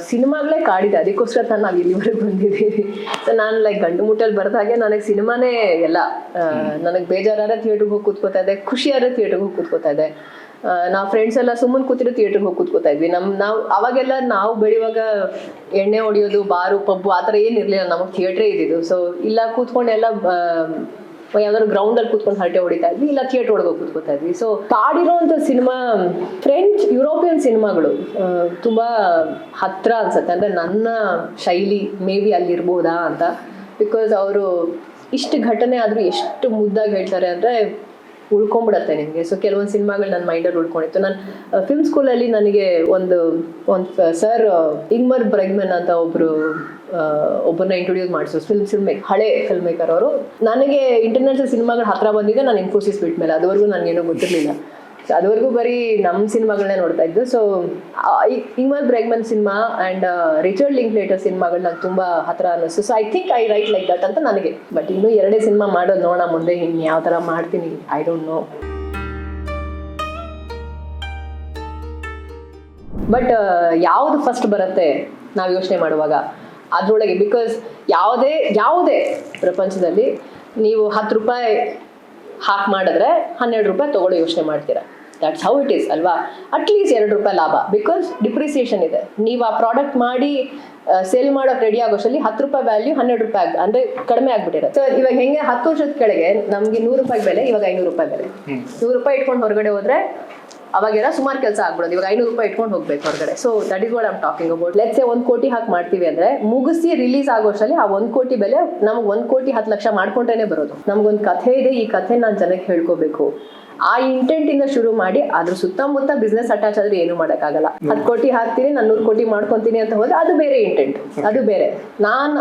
ಸಿನಿಮಾಗಳೇ ಕಾಡಿದೆ, ಅದಕ್ಕೋಸ್ಕರ ನಾವು ಇಲ್ಲಿವರೆಗೆ ಬಂದಿದ್ದೀವಿ. ಸೊ ನಾನು ಲೈಕ್ ಗಂಡು ಮುಟ್ಟಲ್ಲಿ ಬರ್ದಾಗೆ ನನಗೆ ಸಿನಿಮಾನೇ ಎಲ್ಲ. ನನಗೆ ಬೇಜಾರಾದ್ರೆ ಥಿಯೇಟ್ರಿಗೆ ಹೋಗಿ ಕೂತ್ಕೋತಾ ಇದ್ದೆ, ಖುಷಿಯಾದ್ರೆ ಥಿಯೇಟ್ರಿಗೆ ಹೋಗಿ ಕೂತ್ಕೋತಾ ಇದ್ದೆ. ನಾವು ಫ್ರೆಂಡ್ಸ್ ಎಲ್ಲ ಸುಮ್ಮನೆ ಕೂತಿರೋ ಥಿಯೇಟ್ರಿಗೆ ಹೋಗಿ ಕೂತ್ಕೋತಾ ಇದ್ವಿ. ನಾವು ಅವಾಗೆಲ್ಲ ನಾವು ಬೆಳೆಯುವಾಗ ಎಣ್ಣೆ ಹೊಡಿಯೋದು, ಬಾರು, ಪಬ್ಬು ಆ ಥರ ಏನಿರಲಿಲ್ಲ, ನಮಗೆ ಥಿಯೇಟ್ರೇ ಇದ್ದಿದ್ದು. ಸೊ ಇಲ್ಲ ಕೂತ್ಕೊಂಡೆಲ್ಲ ಯಾವ್ದಾದ್ರು ಗ್ರೌಂಡಲ್ಲಿ ಕೂತ್ಕೊಂಡು ಹರಟೆ ಹೊಡಿತಾ ಇದ್ವಿ, ಇಲ್ಲ ಥಿಯೇಟ್ರ್ ಒಳಗೆ ಕೂತ್ಕೋತಾ ಇದ್ವಿ. ಸೊ ಕಾಡಿರೋಂಥ ಸಿನಿಮಾ ಫ್ರೆಂಚ್ ಯುರೋಪಿಯನ್ ಸಿನಿಮಾಗಳು ತುಂಬ ಹತ್ರ ಅನ್ಸುತ್ತೆ. ಅಂದರೆ ನನ್ನ ಶೈಲಿ ಮೇ ಬಿ ಅಲ್ಲಿರ್ಬೋದಾ ಅಂತ. ಬಿಕಾಸ್ ಅವರು ಇಷ್ಟು ಘಟನೆ ಆದರೂ ಎಷ್ಟು ಮುದ್ದಾಗಿ ಹೇಳ್ತಾರೆ ಅಂದರೆ ಉಳ್ಕೊಂಡ್ಬಿಡತ್ತೆ ನಿಮಗೆ. ಸೊ ಕೆಲವೊಂದು ಸಿನಿಮಾಗಳು ನನ್ನ ಮೈಂಡಲ್ಲಿ ಉಳ್ಕೊಂಡಿತ್ತು. ನಾನು ಫಿಲ್ಮ್ ಸ್ಕೂಲಲ್ಲಿ ನನಗೆ ಒಂದು ಸರ್ ಇಂಗ್ಮರ್ ಬ್ರೆಗ್ಮನ್ ಅಂತ ಒಬ್ಬರನ್ನ ಇಂಟ್ರೊಡ್ಯೂಸ್ ಮಾಡಿಸೋರು, ಫಿಲ್ಮ್ ಮೇಕರ್, ಹಳೆ ಫಿಲ್ಮ್ ಮೇಕರ್ ಅವರು. ನನಗೆ ಇಂಟರ್ನ್ಯಾಷನಲ್ ಸಿನಿಮಾಗಳು ಹತ್ರ ಬಂದಿದೆ ನಾನು ಇನ್ಫೋಸಿಸ್ ಬಿಟ್ಟ ಮೇಲೆ. ಅದುವರೆಗೂ ನನಗೇನೋ ಗೊತ್ತಿರಲಿಲ್ಲ. ಸೊ ಅದುವರೆಗೂ ಬರೀ ನಮ್ಮ ಸಿನಿಮಾಗಳನ್ನೇ ನೋಡ್ತಾ ಇದ್ದು. ಸೊ ಇಂಗ್ಮರ್ ಬ್ರೆಗ್ಮನ್ ಸಿನಿಮಾ ಆ್ಯಂಡ್ ರಿಚರ್ಡ್ ಲಿಂಕ್ಲೇಟರ್ ಸಿನಿಮಾಗಳು ನಂಗೆ ತುಂಬ ಹತ್ರ ಅನ್ನಿಸ್ತು. So I think I right like that ಅಂತ ನನಗೆ. ಬಟ್ ಇನ್ನೂ 2 ಸಿನಿಮಾ ಮಾಡೋದು ನೋಡೋಣ ಮುಂದೆ ಇನ್ನು ಯಾವ ಥರ ಮಾಡ್ತೀನಿ, ಐ ಡೋಂಟ್ ನೋ. ಬಟ್ ಯಾವುದು ಫಸ್ಟ್ ಬರುತ್ತೆ ನಾವು ಯೋಚನೆ ಮಾಡುವಾಗ ಅದರೊಳಗೆ. ಬಿಕಾಸ್ ಯಾವುದೇ ಪ್ರಪಂಚದಲ್ಲಿ ನೀವು 10 ರೂಪಾಯಿ ಹಾಕಿ ಮಾಡಿದ್ರೆ 12 ರೂಪಾಯಿ ತೊಗೊಳ್ಳೋ ಯೋಚನೆ ಮಾಡ್ತೀರಾ. ದಟ್ಸ್ ಹೌ ಇಟ್ ಈಸ್ ಅಲ್ವಾ. ಅಟ್ಲೀಸ್ಟ್ 2 ರೂಪಾಯಿ ಲಾಭ, ಬಿಕಾಸ್ ಡಿಪ್ರಿಸಿಯೇಷನ್ ಇದೆ. ನೀವು ಆ ಪ್ರಾಡಕ್ಟ್ ಮಾಡಿ ಸೇಲ್ ಮಾಡೋಕೆ ರೆಡಿ ಆಗೋಷ್ಟರಲ್ಲಿ 10 ರೂಪಾಯಿ ವ್ಯಾಲ್ಯೂ 12 ರೂಪಾಯಿ ಅಂದರೆ ಕಡಿಮೆ ಆಗ್ಬಿಟ್ಟಿರುತ್ತೆ. ಸೊ ಇವಾಗ ಹೆಂಗೆ 10 ವರ್ಷದ ಕೆಳಗೆ ನಮಗೆ 100 ರೂಪಾಯಿ ಬೆಲೆ, ಇವಾಗ 500 ರೂಪಾಯಿ ಬೆಲೆ. 100 ರೂಪಾಯಿ ಇಟ್ಕೊಂಡು ಹೊರಗಡೆ ಹೋದ್ರೆ ಅವಾಗೆಲ್ಲ ಸುಮಾರು ಕೆಲಸ ಆಗ್ಬಿಡೋದು. ಇವಾಗ 500 ರೂಪಾಯಿ ಇಟ್ಕೊಂಡು ಹೋಗ್ಬೇಕು ಹೊರಗಡೆ. So that is what I am talking about. Let's say 1 ಕೋಟಿ ಹಾಕಿ ಮಾಡ್ತೀವಿ ಅಂದರೆ ಮುಗಿಸಿ ರಿಲೀಸ್ ಆಗೋಷ್ಟರಲ್ಲಿ ಆ 1 ಕೋಟಿ ಬೆಲೆ ನಮಗೆ 1 ಕೋಟಿ 10 ಲಕ್ಷ ಮಾಡ್ಕೊಂಡ್ರೇನೆ ಬರೋದು. ನಮಗೊಂದು ಕಥೆ ಇದೆ, ಈ ಕಥೆ ನಾನು ಜನಕ್ಕೆ ಹೇಳ್ಕೋಬೇಕು, ಆ ಇಂಟೆಂಟಿಂದ ಶುರು ಮಾಡಿ ಅದ್ರ ಸುತ್ತಮುತ್ತ ಬಿಸ್ನೆಸ್ ಅಟ್ಯಾಚ್ ಆದ್ರೆ ಏನು ಮಾಡೋಕ್ಕಾಗಲ್ಲ. 10 ಕೋಟಿ ಹಾಕ್ತೀನಿ, ನಾನು 100 ಕೋಟಿ ಮಾಡ್ಕೊತೀನಿ ಅಂತ ಹೋದ್ರೆ ಅದು ಬೇರೆ ಇಂಟೆಂಟ್, ಅದು ಬೇರೆ. ನಾನು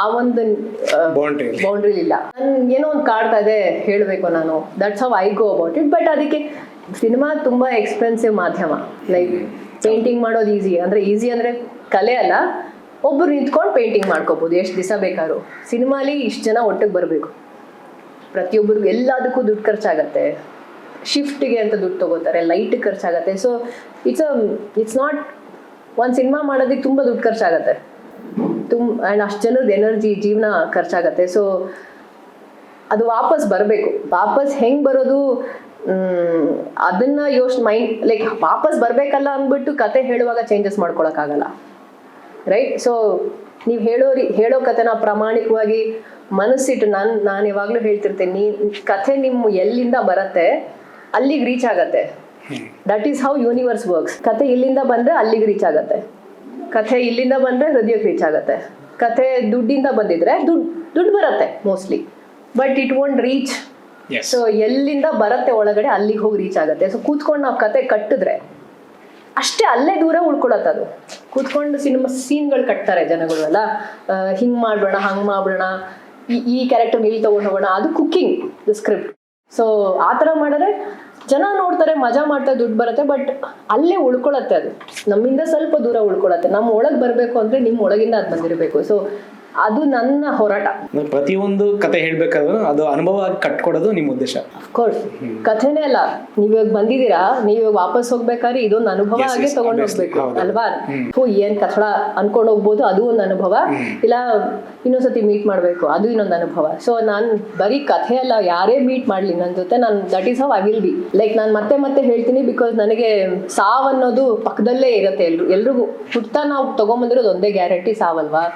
ಆ ಒಂದು ಬೌಂಡ್ರಿ ಇಲ್ಲ. ನನ್ ಏನೋ ಒಂದು ಕಾಡ್ತಾ ಇದೆ ಹೇಳಬೇಕು ನಾನು. That's how I go about it. But ಅದಕ್ಕೆ ಸಿನಿಮಾ ತುಂಬ ಎಕ್ಸ್ಪೆನ್ಸಿವ್ ಮಾಧ್ಯಮ. ಲೈಕ್ ಪೇಂಟಿಂಗ್ ಮಾಡೋದು ಈಸಿ ಅಂದರೆ ಕಲೆ ಅಲ್ಲ, ಒಬ್ಬರು ನಿಂತ್ಕೊಂಡು ಪೇಂಟಿಂಗ್ ಮಾಡ್ಕೋಬೋದು ಎಷ್ಟು ದಿವಸ ಬೇಕಾದ್ರು. ಸಿನಿಮಾಲಿ ಇಷ್ಟು ಜನ ಒಟ್ಟಿಗೆ ಬರಬೇಕು, ಪ್ರತಿಯೊಬ್ಬರಿಗೂ ಎಲ್ಲದಕ್ಕೂ ದುಡ್ಡು ಖರ್ಚಾಗತ್ತೆ. ಶಿಫ್ಟಿಗೆ ಅಂತ ದುಡ್ಡು ತೊಗೋತಾರೆ, ಲೈಟಿಗೆ ಖರ್ಚಾಗತ್ತೆ. ಸೊ ಇಟ್ಸ್ ನಾಟ್ ಒಂದು ಸಿನಿಮಾ ಮಾಡೋದಕ್ಕೆ ತುಂಬ ದುಡ್ಡು ಖರ್ಚಾಗತ್ತೆ. ಆ್ಯಂಡ್ ಅಷ್ಟು ಜನದ ಎನರ್ಜಿ, ಜೀವನ ಖರ್ಚಾಗತ್ತೆ. ಸೊ ಅದು ವಾಪಸ್ ಬರಬೇಕು. ವಾಪಸ್ ಹೆಂಗೆ ಬರೋದು ಅದನ್ನ ಮೈಂಡ್ ಲೈಕ್ ವಾಪಸ್ ಬರಬೇಕಲ್ಲ ಅಂದ್ಬಿಟ್ಟು ಕತೆ ಹೇಳುವಾಗ ಚೇಂಜಸ್ ಮಾಡ್ಕೊಳಕ್ಕಾಗಲ್ಲ, ರೈಟ್? ಸೊ ನೀವು ಹೇಳೋ ಕಥೆನ ಪ್ರಾಮಾಣಿಕವಾಗಿ ಮನಸ್ಸಿಟ್ಟು ನಾನು ಯಾವಾಗಲೂ ಹೇಳ್ತಿರ್ತೇನೆ, ಕಥೆ ನಿಮ್ಮ ಎಲ್ಲಿಂದ ಬರುತ್ತೆ ಅಲ್ಲಿಗೆ ರೀಚ್ ಆಗತ್ತೆ. That is how universe works. ಕಥೆ ಇಲ್ಲಿಂದ ಬಂದರೆ ಅಲ್ಲಿಗೆ ರೀಚ್ ಆಗತ್ತೆ, ಕಥೆ ಇಲ್ಲಿಂದ ಬಂದರೆ ಹೃದಯಕ್ಕೆ ರೀಚ್ ಆಗತ್ತೆ. ಕಥೆ ದುಡ್ಡಿಂದ ಬಂದಿದ್ರೆ ದುಡ್ಡು ಬರುತ್ತೆ mostly, but it won't reach. So ಎಲ್ಲಿಂದ ಬರುತ್ತೆ ಒಳಗಡೆ ಅಲ್ಲಿಗೆ ಹೋಗಿ ರೀಚ್ ಆಗುತ್ತೆ. ಸೊ ಕೂತ್ಕೊಂಡು ನಾವು ಕತೆ ಕಟ್ಟಿದ್ರೆ ಅಷ್ಟೇ ಅಲ್ಲೇ ದೂರ ಉಳ್ಕೊಳತ್ತೆ. ಅದು ಕೂತ್ಕೊಂಡು ಸೀನ್ಗಳು ಕಟ್ತಾರೆ ಜನಗಳು ಎಲ್ಲ, ಹಿಂಗೆ ಮಾಡ್ಬೇಡ, ಹಂಗೆ ಮಾಡ್ಬೇಡ, ಈ ಕ್ಯಾರೆಕ್ಟರ್ ಇಲ್ಲಿ ತೊಗೊಂಡು ಹೋಗೋಣ. ಅದು ಕುಕ್ಕಿಂಗ್ ಸ್ಕ್ರಿಪ್ಟ್. ಸೊ ಆ ಥರ ಮಾಡಿದ್ರೆ ಜನ ನೋಡ್ತಾರೆ, ಮಜಾ ಮಾಡ್ತಾರೆ, ದುಡ್ಡು ಬರುತ್ತೆ. ಬಟ್ ಅಲ್ಲೇ ಉಳ್ಕೊಳತ್ತೆ, ಅದು ನಮ್ಮಿಂದ ಸ್ವಲ್ಪ ದೂರ ಉಳ್ಕೊಳತ್ತೆ. ನಮ್ಮ ಒಳಗೆ ಬರಬೇಕು ಅಂದರೆ ನಿಮ್ಮ ಒಳಗಿಂದ ಅದು ಬಂದಿರಬೇಕು. ಸೊ ಅದು ನನ್ನ ಹೋರಾಟ. ಪ್ರತಿಯೊಂದು ಕತೆ ಹೇಳ್ಬೇಕಾದ್ರೂ ಅದು ಅನುಭವ ಕಟ್ಕೊಡೋದು ನಿಮ್ಮ ಉದ್ದೇಶ. ಅಫ್ಕೋರ್ಸ್ ಕಥೆನೇ ಅಲ್ಲ, ನೀವಾಗ ಬಂದಿದ್ದೀರಾ, ನೀವಾಗ ವಾಪಸ್ ಹೋಗ್ಬೇಕಾದ್ರೆ ಇದೊಂದು ಅನುಭವ ಆಗಿ ತಗೊಂಡು ಹೋಗ್ಬೇಕು ಅಲ್ವಾ? ಏನ್ ಕಥಡ ಅನ್ಕೊಂಡು ಹೋಗ್ಬೋದು, ಅದು ಒಂದು ಅನುಭವ. ಇಲ್ಲ ಇನ್ನೊಂದ್ಸತಿ ಮೀಟ್ ಮಾಡಬೇಕು, ಅದು ಇನ್ನೊಂದು ಅನುಭವ. ಸೊ ನಾನು ಬರೀ ಕಥೆ ಅಲ್ಲ, ಯಾರೇ ಮೀಟ್ ಮಾಡ್ಲಿ ನನ್ನ ಜೊತೆ, ನಾನು that is how I will be. Like ನಾನು ಮತ್ತೆ ಹೇಳ್ತೀನಿ, ಬಿಕಾಸ್ ನನಗೆ ಸಾವು ಅನ್ನೋದು ಪಕ್ಕದಲ್ಲೇ ಇರುತ್ತೆ. ಎಲ್ರಿಗೂ ಹುಟ್ತಾ ನಾವು ತಗೊಂಬಂದಿರೋದು ಒಂದೇ ಗ್ಯಾರಂಟಿ, ಸಾವಲ್ವಾ?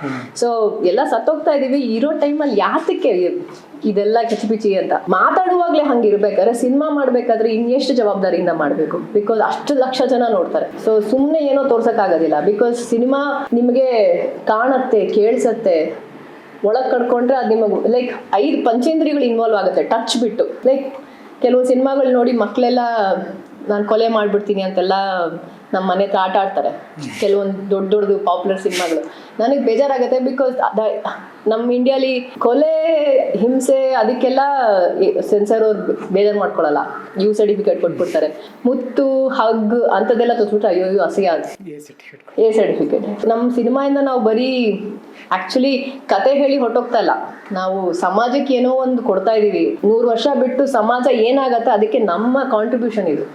ಸೊ ಎಲ್ಲ ಸತ್ತೋಗ್ತಾ ಇದೀವಿ, ಇರೋ ಟೈಮಲ್ಲಿ ಯಾತಕ್ಕೆ ಇದೆಲ್ಲ ಕಿಚಿಪಿಚಿ ಅಂತ ಮಾತಾಡುವಾಗ್ಲೇ ಹಂಗಿರ್ಬೇಕಾದ್ರೆ ಸಿನಿಮಾ ಮಾಡ್ಬೇಕಾದ್ರೆ ಇನ್ನೆಷ್ಟು ಜವಾಬ್ದಾರಿಯಿಂದ ಮಾಡ್ಬೇಕು. ಬಿಕಾಸ್ ಅಷ್ಟು ಲಕ್ಷ ಜನ ನೋಡ್ತಾರೆ. ಸೊ ಸುಮ್ಮನೆ ಏನೋ ತೋರ್ಸಕ್ಕಾಗೋದಿಲ್ಲ. ಬಿಕಾಸ್ ಸಿನಿಮಾ ನಿಮಗೆ ಕಾಣತ್ತೆ, ಕೇಳಿಸತ್ತೆ, ಒಳಗೆ ಕಡ್ಕೊಂಡ್ರೆ ಅದು ನಿಮಗೆ ಲೈಕ್ 5 ಪಂಚೇಂದ್ರಿಯಗಳು ಇನ್ವಾಲ್ವ್ ಆಗುತ್ತೆ ಟಚ್ ಬಿಟ್ಟು. ಲೈಕ್ ಕೆಲವು ಸಿನಿಮಾಗಳು ನೋಡಿ ಮಕ್ಕಳೆಲ್ಲ ನಾನು ಕೊಲೆ ಮಾಡ್ಬಿಡ್ತೀನಿ ಅಂತೆಲ್ಲ ನಮ್ಮ ಮನೆ ಹತ್ರ ಆಟ ಆಡ್ತಾರೆ. ಕೆಲವೊಂದು ದೊಡ್ಡದು ಪಾಪ್ಯುಲರ್ ಸಿನಿಮಾಗಳು ನನಗೆ ಬೇಜಾರಾಗುತ್ತೆ. ಬಿಕಾಸ್ ನಮ್ಮ ಇಂಡಿಯಾಲಿ ಕೊಲೆ, ಹಿಂಸೆ ಅದಕ್ಕೆಲ್ಲ ಸೆನ್ಸರ್ ಅವ್ರು ಬೇಜಾರು ಮಾಡ್ಕೊಳ್ಳಲ್ಲ, ಯು ಸರ್ಟಿಫಿಕೇಟ್ ಕೊಟ್ಬಿಡ್ತಾರೆ. ಮುತ್ತು, ಹಗ್ ಅಂಥದ್ದೆಲ್ಲ ತೋರಿಸ್ಬಿಟ್ರೆ ಅಯ್ಯೋ ಅಸಹ್ಯ, ಎ ಸರ್ಟಿಫಿಕೇಟ್. ನಮ್ಮ ಸಿನಿಮಾಯಿಂದ ನಾವು ಬರೀ ಆ್ಯಕ್ಚುಲಿ ಕತೆ ಹೇಳಿ ಹೊಟ್ಟೋಗ್ತಾ ಇಲ್ಲ, ನಾವು ಸಮಾಜಕ್ಕೆ ಏನೋ ಒಂದು ಕೊಡ್ತಾ ಇದ್ದೀವಿ. 100 ವರ್ಷ ಬಿಟ್ಟು ಸಮಾಜ ಏನಾಗತ್ತೆ, ಅದಕ್ಕೆ ನಮ್ಮ ಕಾಂಟ್ರಿಬ್ಯೂಷನ್ ಇದು.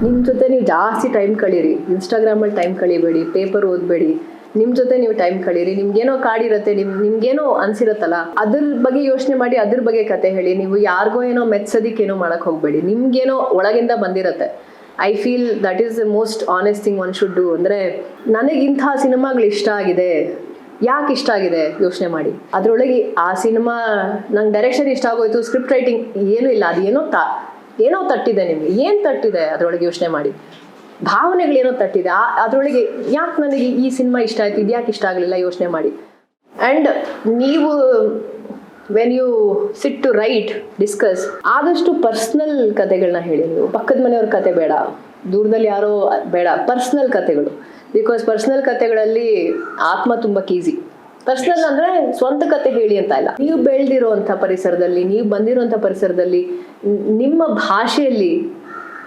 ನಿಮ್ಮ ಜೊತೆ ನೀವು ಜಾಸ್ತಿ ಟೈಮ್ ಕಳೀರಿ, ಇನ್ಸ್ಟಾಗ್ರಾಮಲ್ಲಿ ಟೈಮ್ ಕಳಿಬೇಡಿ, ಪೇಪರ್ ಓದಬೇಡಿ, ನಿಮ್ಮ ಜೊತೆ ನೀವು ಟೈಮ್ ಕಳೀರಿ. ನಿಮ್ಗೇನೋ ಕಾಡಿರುತ್ತೆ, ನಿಮ್ಗೇನೋ ಅನ್ಸಿರುತ್ತಲ್ಲ ಅದ್ರ ಬಗ್ಗೆ ಯೋಚನೆ ಮಾಡಿ, ಅದ್ರ ಬಗ್ಗೆ ಕತೆ ಹೇಳಿ. ನೀವು ಯಾರಿಗೋ ಏನೋ ಮೆಚ್ಚೋದಿಕ್ಕೇನೋ ಮಾಡಕ್ಕೆ ಹೋಗಬೇಡಿ, ನಿಮ್ಗೇನೋ ಒಳಗಿಂದ ಬಂದಿರತ್ತೆ. I feel that is the most honest thing one should do. ಅಂದರೆ ನನಗಿಂಥ ಸಿನಿಮಾಗಳು ಇಷ್ಟ ಆಗಿದೆ, ಯಾಕೆ ಇಷ್ಟ ಆಗಿದೆ ಯೋಚನೆ ಮಾಡಿ. ಅದರೊಳಗೆ ಆ ಸಿನಿಮಾ ನಂಗೆ ಡೈರೆಕ್ಷನ್ ಇಷ್ಟ ಆಗೋಯ್ತು, ಸ್ಕ್ರಿಪ್ಟ್ ರೈಟಿಂಗ್ ಏನೂ ಇಲ್ಲ, ಅದು ಏನೋ ತಟ್ಟಿದೆ ನಿಮಗೆ. ಏನು ತಟ್ಟಿದೆ ಅದರೊಳಗೆ ಯೋಚನೆ ಮಾಡಿ. ಭಾವನೆಗಳೇನೋ ತಟ್ಟಿದೆ, ಅದರೊಳಗೆ ಯಾಕೆ ನನಗೆ ಈ ಸಿನಿಮಾ ಇಷ್ಟ ಆಯ್ತು, ಇದು ಯಾಕೆ ಇಷ್ಟ ಆಗಲಿಲ್ಲ ಯೋಚನೆ ಮಾಡಿ. ಆ್ಯಂಡ್ ನೀವು when you sit to write, discuss, ಆದಷ್ಟು ಪರ್ಸ್ನಲ್ ಕತೆಗಳನ್ನ ಹೇಳಿ. ನೀವು ಪಕ್ಕದ ಮನೆಯವ್ರ ಕತೆ ಬೇಡ, ದೂರದಲ್ಲಿ ಯಾರೋ ಬೇಡ, ಪರ್ಸ್ನಲ್ ಕತೆಗಳು. ಬಿಕಾಸ್ ಪರ್ಸ್ನಲ್ ಕತೆಗಳಲ್ಲಿ ಆತ್ಮ ತುಂಬ ಈಸಿ. ಪರ್ಸ್ನಲ್ ಅಂದರೆ ಸ್ವಂತ ಕತೆ ಹೇಳಿ ಅಂತ ಇಲ್ಲ, ನೀವು ಬೆಳೆದಿರೋಂಥ ಪರಿಸರದಲ್ಲಿ, ನೀವು ಬಂದಿರೋಂಥ ಪರಿಸರದಲ್ಲಿ, ನಿಮ್ಮ ಭಾಷೆಯಲ್ಲಿ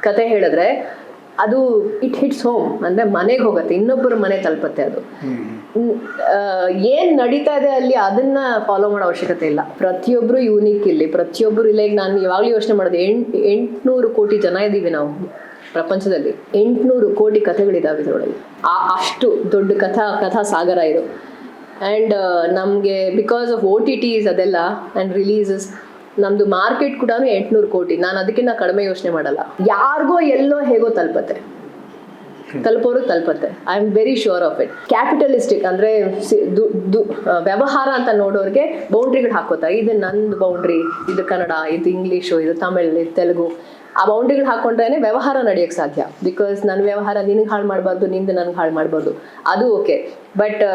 ಕತೆ ಹೇಳಿದ್ರೆ ಅದು ಇಟ್ ಹಿಟ್ಸ್ ಹೋಮ್. ಅಂದರೆ ಮನೆಗೆ ಹೋಗುತ್ತೆ, ಇನ್ನೊಬ್ಬರ ಮನೆ ತಲುಪತ್ತೆ. ಅದು ಏನು ನಡೀತಾ ಇದೆ ಅಲ್ಲಿ ಅದನ್ನ ಫಾಲೋ ಮಾಡೋ ಅವಶ್ಯಕತೆ ಇಲ್ಲ. ಪ್ರತಿಯೊಬ್ಬರು ಯೂನಿಕ್ ಇಲ್ಲಿ, ಪ್ರತಿಯೊಬ್ಬರು ಇಲ್ಲ. ಈಗ ನಾನು ಯಾವಾಗಲೂ ಯೋಚನೆ ಮಾಡೋದು, 800 ಕೋಟಿ ಜನ ಇದ್ದೀವಿ ನಾವು ಪ್ರಪಂಚದಲ್ಲಿ. 800 ಕೋಟಿ ಕಥೆಗಳಿದ್ದಾವೆ ಇದರೊಳಗೆ. ಅಷ್ಟು ದೊಡ್ಡ ಕಥಾ ಸಾಗರ ಇದು. ಆ್ಯಂಡ್ ನಮಗೆ ಬಿಕಾಸ್ ಆಫ್ OTTs ಅದೆಲ್ಲ ಆ್ಯಂಡ್ ರಿಲೀಸಸ್, ನಮ್ಮದು ಮಾರ್ಕೆಟ್ ಕೂಡ 800 ಕೋಟಿ. ನಾನು ಅದಕ್ಕಿಂತ ಕಡಿಮೆ ಯೋಚನೆ ಮಾಡಲ್ಲ. ಯಾರಿಗೋ ಎಲ್ಲೋ ಹೇಗೋ ತಲುಪೋರು ತಲುಪತ್ತೆ. I am very sure of it. Capitalistic ಅಂದರೆ ವ್ಯವಹಾರ ಅಂತ ನೋಡೋರಿಗೆ ಬೌಂಡ್ರಿಗಳು ಹಾಕೋತಾರೆ. ಇದು ನಂದು ಬೌಂಡ್ರಿ, ಇದು ಕನ್ನಡ, ಇದು ಇಂಗ್ಲೀಷು, ಇದು ತಮಿಳ್, ಇದು ತೆಲುಗು. ಆ ಬೌಂಡ್ರಿಗಳು ಹಾಕೊಂಡ್ರೇ ವ್ಯವಹಾರ ನಡೆಯೋಕ್ಕೆ ಸಾಧ್ಯ. ಬಿಕಾಸ್ ನನ್ನ ವ್ಯವಹಾರ ನಿನಗೆ ಹಾಳು ಮಾಡಬಾರ್ದು, ನಿಂದು ನನಗೆ ಹಾಳು ಮಾಡ್ಬೋದು, ಅದು ಓಕೆ. ಬಟ್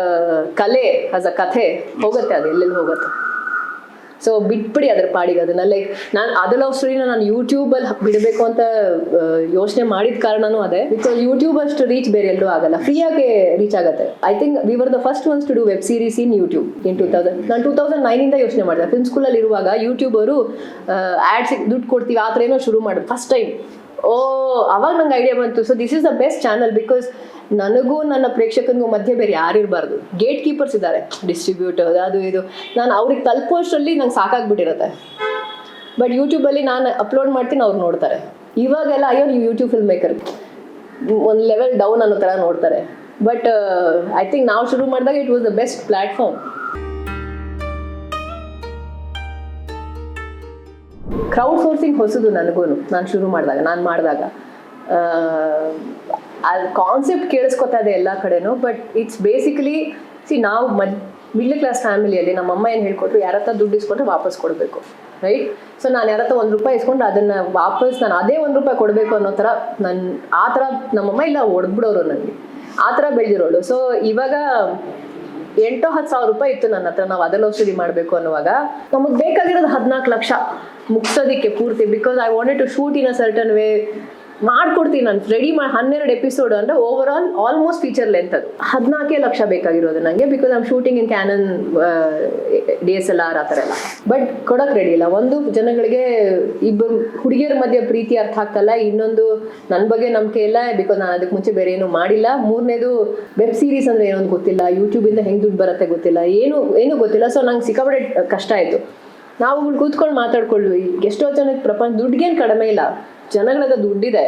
ಕಲೆ ಆಸ್ ಅ ಕಥೆ ಹೋಗುತ್ತೆ, ಅದು ಎಲ್ಲೆಲ್ಲಿ ಹೋಗುತ್ತೆ. ಸೊ ಬಿಟ್ಬಿಡಿ ಅದ್ರ ಪಾಡಿಗೆ ಅದನ್ನ. ಲೈಕ್ ನಾನು ಅದು ಲವ್ ಸ್ಟೋರಿನ ನಾನು ಯೂಟ್ಯೂಬಲ್ಲಿ ಬಿಡಬೇಕು ಅಂತ ಯೋಚನೆ ಮಾಡಿದ ಕಾರಣನೂ ಅದೇ. ಬಿಕಾಸ್ ಯೂಟ್ಯೂಬ್ ಅಷ್ಟು ರೀಚ್ ಬೇರೆ ಎಲ್ಲೂ ಆಗಲ್ಲ, ಫ್ರೀಯಾಗಿ ರೀಚ್ ಆಗುತ್ತೆ. I think we were the first ones to do web series in YouTube in 2000. ನಾನು 2009 ಯೋಚನೆ ಮಾಡಿದೆ. ಫಿಲ್ಮ್ ಸ್ಕೂಲಲ್ಲಿ ಇರುವಾಗ ಯೂಟ್ಯೂಬರು ಆ್ಯಡ್ಸ್ ದುಡ್ಡು ಕೊಡ್ತೀವಿ ಆ ಥರ ಏನೋ ಶುರು ಮಾಡಿದ್ರು ಫಸ್ಟ್ ಟೈಮ್. ಅವಾಗ ನಂಗೆ ಐಡಿಯಾ ಬಂತು. So this is the best channel. Because ನನಗೂ ನನ್ನ ಪ್ರೇಕ್ಷಕನಿಗೂ ಮಧ್ಯೆ ಬೇರೆ ಯಾರು ಇರಬಾರ್ದು. ಗೇಟ್ ಕೀಪರ್ಸ್ ಇದ್ದಾರೆ, ಡಿಸ್ಟ್ರಿಬ್ಯೂಟರ್, ಅದು ಇದು. ನಾನು ಅವ್ರಿಗೆ ತಲುಪೋಷ್ಟರಲ್ಲಿ ನಂಗೆ ಸಾಕಾಗ್ಬಿಟ್ಟಿರುತ್ತೆ. ಬಟ್ ಯೂಟ್ಯೂಬಲ್ಲಿ ನಾನು ಅಪ್ಲೋಡ್ ಮಾಡ್ತೀನಿ, ಅವ್ರು ನೋಡ್ತಾರೆ. ಇವಾಗೆಲ್ಲ ಅಯ್ಯೋ ನೀವು ಯೂಟ್ಯೂಬ್ ಫಿಲ್ಮ್ ಮೇಕರ್, ಒಂದು ಲೆವೆಲ್ ಡೌನ್ ಅನ್ನೋ ಥರ ನೋಡ್ತಾರೆ. ಬಟ್ ಐ ಥಿಂಕ್ ನಾವು ಶುರು ಮಾಡಿದಾಗ it was the best platform. Crowd sourcing ಹೊಸದು ನನಗೂ. ನಾನು ಶುರು ಮಾಡಿದಾಗ, ನಾನು ಮಾಡಿದಾಗ ಅದು ಕಾನ್ಸೆಪ್ಟ್ ಕೇಳಿಸ್ಕೊತಾ ಇದೆ ಎಲ್ಲ ಕಡೆನೂ. ಬಟ್ ಇಟ್ಸ್ ಬೇಸಿಕಲಿ ನಾವು ಮಿಡ್ಲ್ ಕ್ಲಾಸ್ ಫ್ಯಾಮಿಲಿಯಲ್ಲಿ ನಮ್ಮಮ್ಮ ಏನು ಹೇಳ್ಕೊಟ್ರು, ಯಾರ ಹತ್ರ ದುಡ್ಡು ಇಸ್ಕೊಂಡ್ರೆ ವಾಪಸ್ ಕೊಡಬೇಕು, ರೈಟ್? ಸೊ ನಾನು ಯಾರ ಹತ್ರ ₹1 ಇಸ್ಕೊಂಡು ಅದನ್ನು ವಾಪಸ್ ನಾನು ಅದೇ ₹1 ಕೊಡಬೇಕು ಅನ್ನೋ ಥರ ಆ ಥರ ನಮ್ಮಮ್ಮ ಇಲ್ಲ ಹೊಡೆದ್ಬಿಡೋರು ನನಗೆ, ಆ ಥರ ಬೆಳೆದಿರೋಳು. ಸೊ ಇವಾಗ 8-10 ಸಾವಿರ ರೂಪಾಯಿ ಇತ್ತು ನನ್ನ ಹತ್ರ, ನಾವು ಅದೆಲ್ಲ ಸ್ಟಡಿ ಮಾಡಬೇಕು ಅನ್ನುವಾಗ ನಮಗೆ ಬೇಕಾಗಿರೋದು 14 ಲಕ್ಷ ಮುಗಿಸೋದಕ್ಕೆ ಪೂರ್ತಿ. Because I wanted to shoot in a certain way. ಮಾಡ್ಕೊಡ್ತೀನಿ ನಾನು ರೆಡಿ ಮಾಡಿ 12 ಎಪಿಸೋಡ್ ಅಂದರೆ ಓವರ್ ಆಲ್ಮೋಸ್ಟ್ ಫೀಚರ್ ಲೆಂತ್. ಅದು 14 ಲಕ್ಷ ಬೇಕಾಗಿರೋದು ನನಗೆ. Because I'm shooting in Canon, DSLR ಆ ಥರ ಎಲ್ಲ. ಬಟ್ ಕೊಡೋಕೆ ರೆಡಿ ಇಲ್ಲ. ಒಂದು, ಜನಗಳಿಗೆ ಇಬ್ಬರು ಹುಡುಗಿಯರ ಮಧ್ಯೆ ಪ್ರೀತಿ ಅರ್ಥ ಆಗ್ತಲ್ಲ. ಇನ್ನೊಂದು, ನನ್ನ ಬಗ್ಗೆ ನಂಬಿಕೆ ಇಲ್ಲ. ಬಿಕಾಸ್ ನಾನು ಅದಕ್ಕೆ ಮುಂಚೆ ಬೇರೆ ಏನೂ ಮಾಡಿಲ್ಲ. ಮೂರನೇದು, ವೆಬ್ ಸೀರೀಸ್ ಅಂದರೆ ಏನೋ ಗೊತ್ತಿಲ್ಲ, ಯೂಟ್ಯೂಬಿಂದ ಹೆಂಗೆ ದುಡ್ಡು ಬರುತ್ತೆ ಗೊತ್ತಿಲ್ಲ, ಏನೂ ಗೊತ್ತಿಲ್ಲ. ಸೊ ನಂಗೆ ಸಿಕ್ಕಾಪಟ್ಟೆ ಕಷ್ಟ ಆಯಿತು. ನಾವು ಕೂತ್ಕೊಂಡು ಮಾತಾಡ್ಕೊಳ್ಳ್ವಿ. ಎಷ್ಟೋ ಜನಕ್ಕೆ ಪ್ರಪಂಚ ದುಡ್ಡಿಗೇನು ಕಡಿಮೆ ಇಲ್ಲ, ಜನಗಳದ ದುಡ್ಡಿದೆ.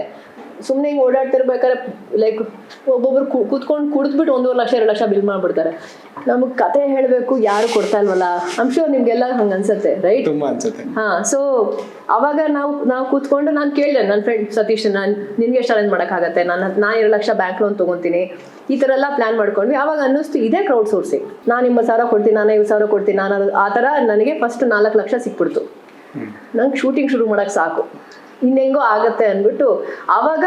ಸುಮ್ಮನೆ ಹಿಂಗೆ ಓಡಾಡ್ತಿರ್ಬೇಕಾದ್ರೆ ಲೈಕ್ ಒಬ್ಬೊಬ್ರು ಕೂತ್ಕೊಂಡು ಕುಡಿದ್ಬಿಟ್ಟು 1.5 ಲಕ್ಷ 2 ಲಕ್ಷ ಬಿಲ್ ಮಾಡಿಬಿಡ್ತಾರೆ. ನಮಗೆ ಕತೆ ಹೇಳಬೇಕು, ಯಾರು ಕೊಡ್ತಾ ಇಲ್ವಲ್ಲ. ಅಂಶ ನಿಮ್ಗೆಲ್ಲ ಹಂಗೆ ಅನ್ಸುತ್ತೆ, ರೈಟ್? ತುಂಬ ಅನ್ಸುತ್ತೆ. ಹಾಂ. ಸೊ ಅವಾಗ ನಾವು ಕೂತ್ಕೊಂಡು ನಾನು ಕೇಳಿದೆ ನನ್ನ ಫ್ರೆಂಡ್ ಸತೀಶ್, ನಿನಗೆ ಎಷ್ಟು ಅರೇಂಜ್ ಮಾಡೋಕ್ಕಾಗತ್ತೆ, ನಾನು 2 ಲಕ್ಷ ಬ್ಯಾಂಕ್ ಲೋನ್ ತೊಗೊತೀನಿ, ಈ ಥರ ಎಲ್ಲ ಪ್ಲ್ಯಾನ್ ಮಾಡ್ಕೊಂಡ್ವಿ. ಆವಾಗ ಅನ್ನಿಸ್ತು ಇದೇ ಕ್ರೌಡ್ ಸೋರ್ಸಿಂಗ್. ನಾನು 20,000 ಕೊಡ್ತೀನಿ, ನಾನು 50,000 ಕೊಡ್ತೀನಿ, ನಾನು ಆ ಥರ. ನನಗೆ ಫಸ್ಟ್ 4 ಲಕ್ಷ ಸಿಕ್ಬಿಡ್ತು. ನಂಗೆ ಶೂಟಿಂಗ್ ಶುರು ಮಾಡೋಕ್ಕೆ ಸಾಕು, ಇನ್ನೆಂಗೋ ಆಗತ್ತೆ ಅಂದ್ಬಿಟ್ಟು ಆವಾಗ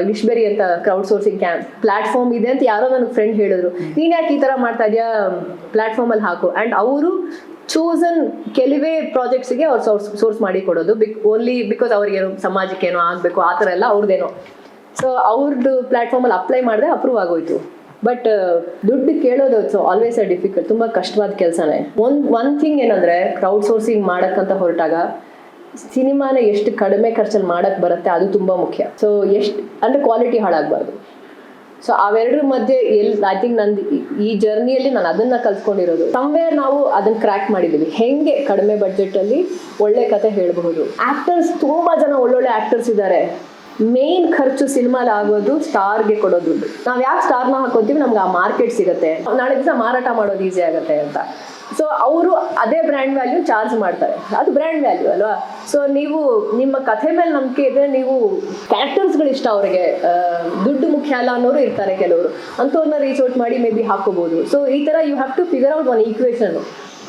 ಲಿಶ್ಬೆರಿ ಅಂತ ಕ್ರೌಡ್ ಸೋರ್ಸಿಂಗ್ ಪ್ಲಾಟ್ಫಾರ್ಮ್ ಇದೆ ಅಂತ ಯಾರೋ ನನಗೆ ಫ್ರೆಂಡ್ ಹೇಳಿದ್ರು. ನೀನು ಯಾಕೆ ಈ ಥರ ಮಾಡ್ತಾ ಇದೆಯಾ, ಪ್ಲಾಟ್ಫಾರ್ಮಲ್ಲಿ ಹಾಕು. ಆ್ಯಂಡ್ ಅವರು ಚೂಸನ್ ಕೆಲವೇ ಪ್ರಾಜೆಕ್ಟ್ಸಿಗೆ ಅವ್ರು ಸೋರ್ಸ್ ಮಾಡಿ ಕೊಡೋದು. ಓನ್ಲಿ ಬಿಕಾಸ್ ಅವ್ರಿಗೇನೋ ಸಮಾಜಕ್ಕೇನೋ ಆಗಬೇಕು ಆ ಥರ ಎಲ್ಲ ಅವ್ರದ್ದೇನೋ. ಸೊ ಅವ್ರದ್ದು ಪ್ಲಾಟ್ಫಾರ್ಮಲ್ಲಿ ಅಪ್ಲೈ ಮಾಡಿದೆ, ಅಪ್ರೂವ್ ಆಗೋಯ್ತು. ಬಟ್ ದುಡ್ಡು ಕೇಳೋದು ಇಟ್ಸ್ ಆಲ್ವೇಸ್ ಅ ಡಿಫಿಕಲ್ಟ್, ತುಂಬ ಕಷ್ಟವಾದ ಕೆಲಸನೇ. ಒನ್ ಥಿಂಗ್ ಏನಂದರೆ, ಕ್ರೌಡ್ ಸೋರ್ಸಿಂಗ್ ಮಾಡೋಕ್ಕಂತ ಹೊರಟಾಗ ಸಿನಿಮಾನ ಎಷ್ಟು ಕಡಿಮೆ ಖರ್ಚಲ್ಲಿ ಮಾಡೋಕ್ಕೆ ಬರುತ್ತೆ ಅದು ತುಂಬ ಮುಖ್ಯ. ಸೊ ಎಷ್ಟು ಅಂದರೆ ಕ್ವಾಲಿಟಿ ಹಾಳಾಗಬಾರ್ದು. ಸೊ ಅವೆರಡರ ಮಧ್ಯೆ ಐ ಥಿಂಕ್ ನಂದು ಈ ಜರ್ನಿಯಲ್ಲಿ ನಾನು ಅದನ್ನು ಕಲ್ತ್ಕೊಂಡಿರೋದು. ಸಮ್ವೇರ್ ನಾವು ಅದನ್ನು ಕ್ರ್ಯಾಕ್ ಮಾಡಿದ್ದೀವಿ. ಹೆಂಗೆ ಕಡಿಮೆ ಬಡ್ಜೆಟಲ್ಲಿ ಒಳ್ಳೆ ಕತೆ ಹೇಳಬಹುದು. ಆ್ಯಕ್ಟರ್ಸ್ ತುಂಬ ಜನ ಒಳ್ಳೊಳ್ಳೆ ಆ್ಯಕ್ಟರ್ಸ್ ಇದ್ದಾರೆ. ಮೇನ್ ಖರ್ಚು ಸಿನಿಮಾಲಿ ಆಗೋದು ಸ್ಟಾರ್ಗೆ ಕೊಡೋ ದುಡ್ಡು. ನಾವು ಯಾಕೆ ಸ್ಟಾರ್ನ ಹಾಕೋತೀವಿ, ನಮ್ಗೆ ಆ ಮಾರ್ಕೆಟ್ ಸಿಗುತ್ತೆ, ನಾಳೆ ದಿವಸ ಮಾರಾಟ ಮಾಡೋದು ಈಸಿ ಆಗುತ್ತೆ ಅಂತ. ಸೊ ಅವರು ಅದೇ ಬ್ರ್ಯಾಂಡ್ ವ್ಯಾಲ್ಯೂ ಚಾರ್ಜ್ ಮಾಡ್ತಾರೆ, ಅದು ಬ್ರ್ಯಾಂಡ್ ವ್ಯಾಲ್ಯೂ ಅಲ್ವಾ. ಸೊ ನೀವು ನಿಮ್ಮ ಕಥೆ ಮೇಲೆ ನಂಬಿಕೆ ಇದ್ರೆ, ನೀವು ಕ್ಯಾರೆಕ್ಟರ್ಸ್ಗಳು ಇಷ್ಟ ಅವರಿಗೆ, ದುಡ್ಡು ಮುಖ್ಯ ಅಲ್ಲ ಅನ್ನೋರು ಇರ್ತಾರೆ ಕೆಲವರು, ಅಂಥವ್ರನ್ನ ರೀಚ್ ಔಟ್ ಮಾಡಿ ಮೇ ಬಿ ಹಾಕೋಬಹುದು. ಸೊ ಈ ಥರ you have to figure out one equation.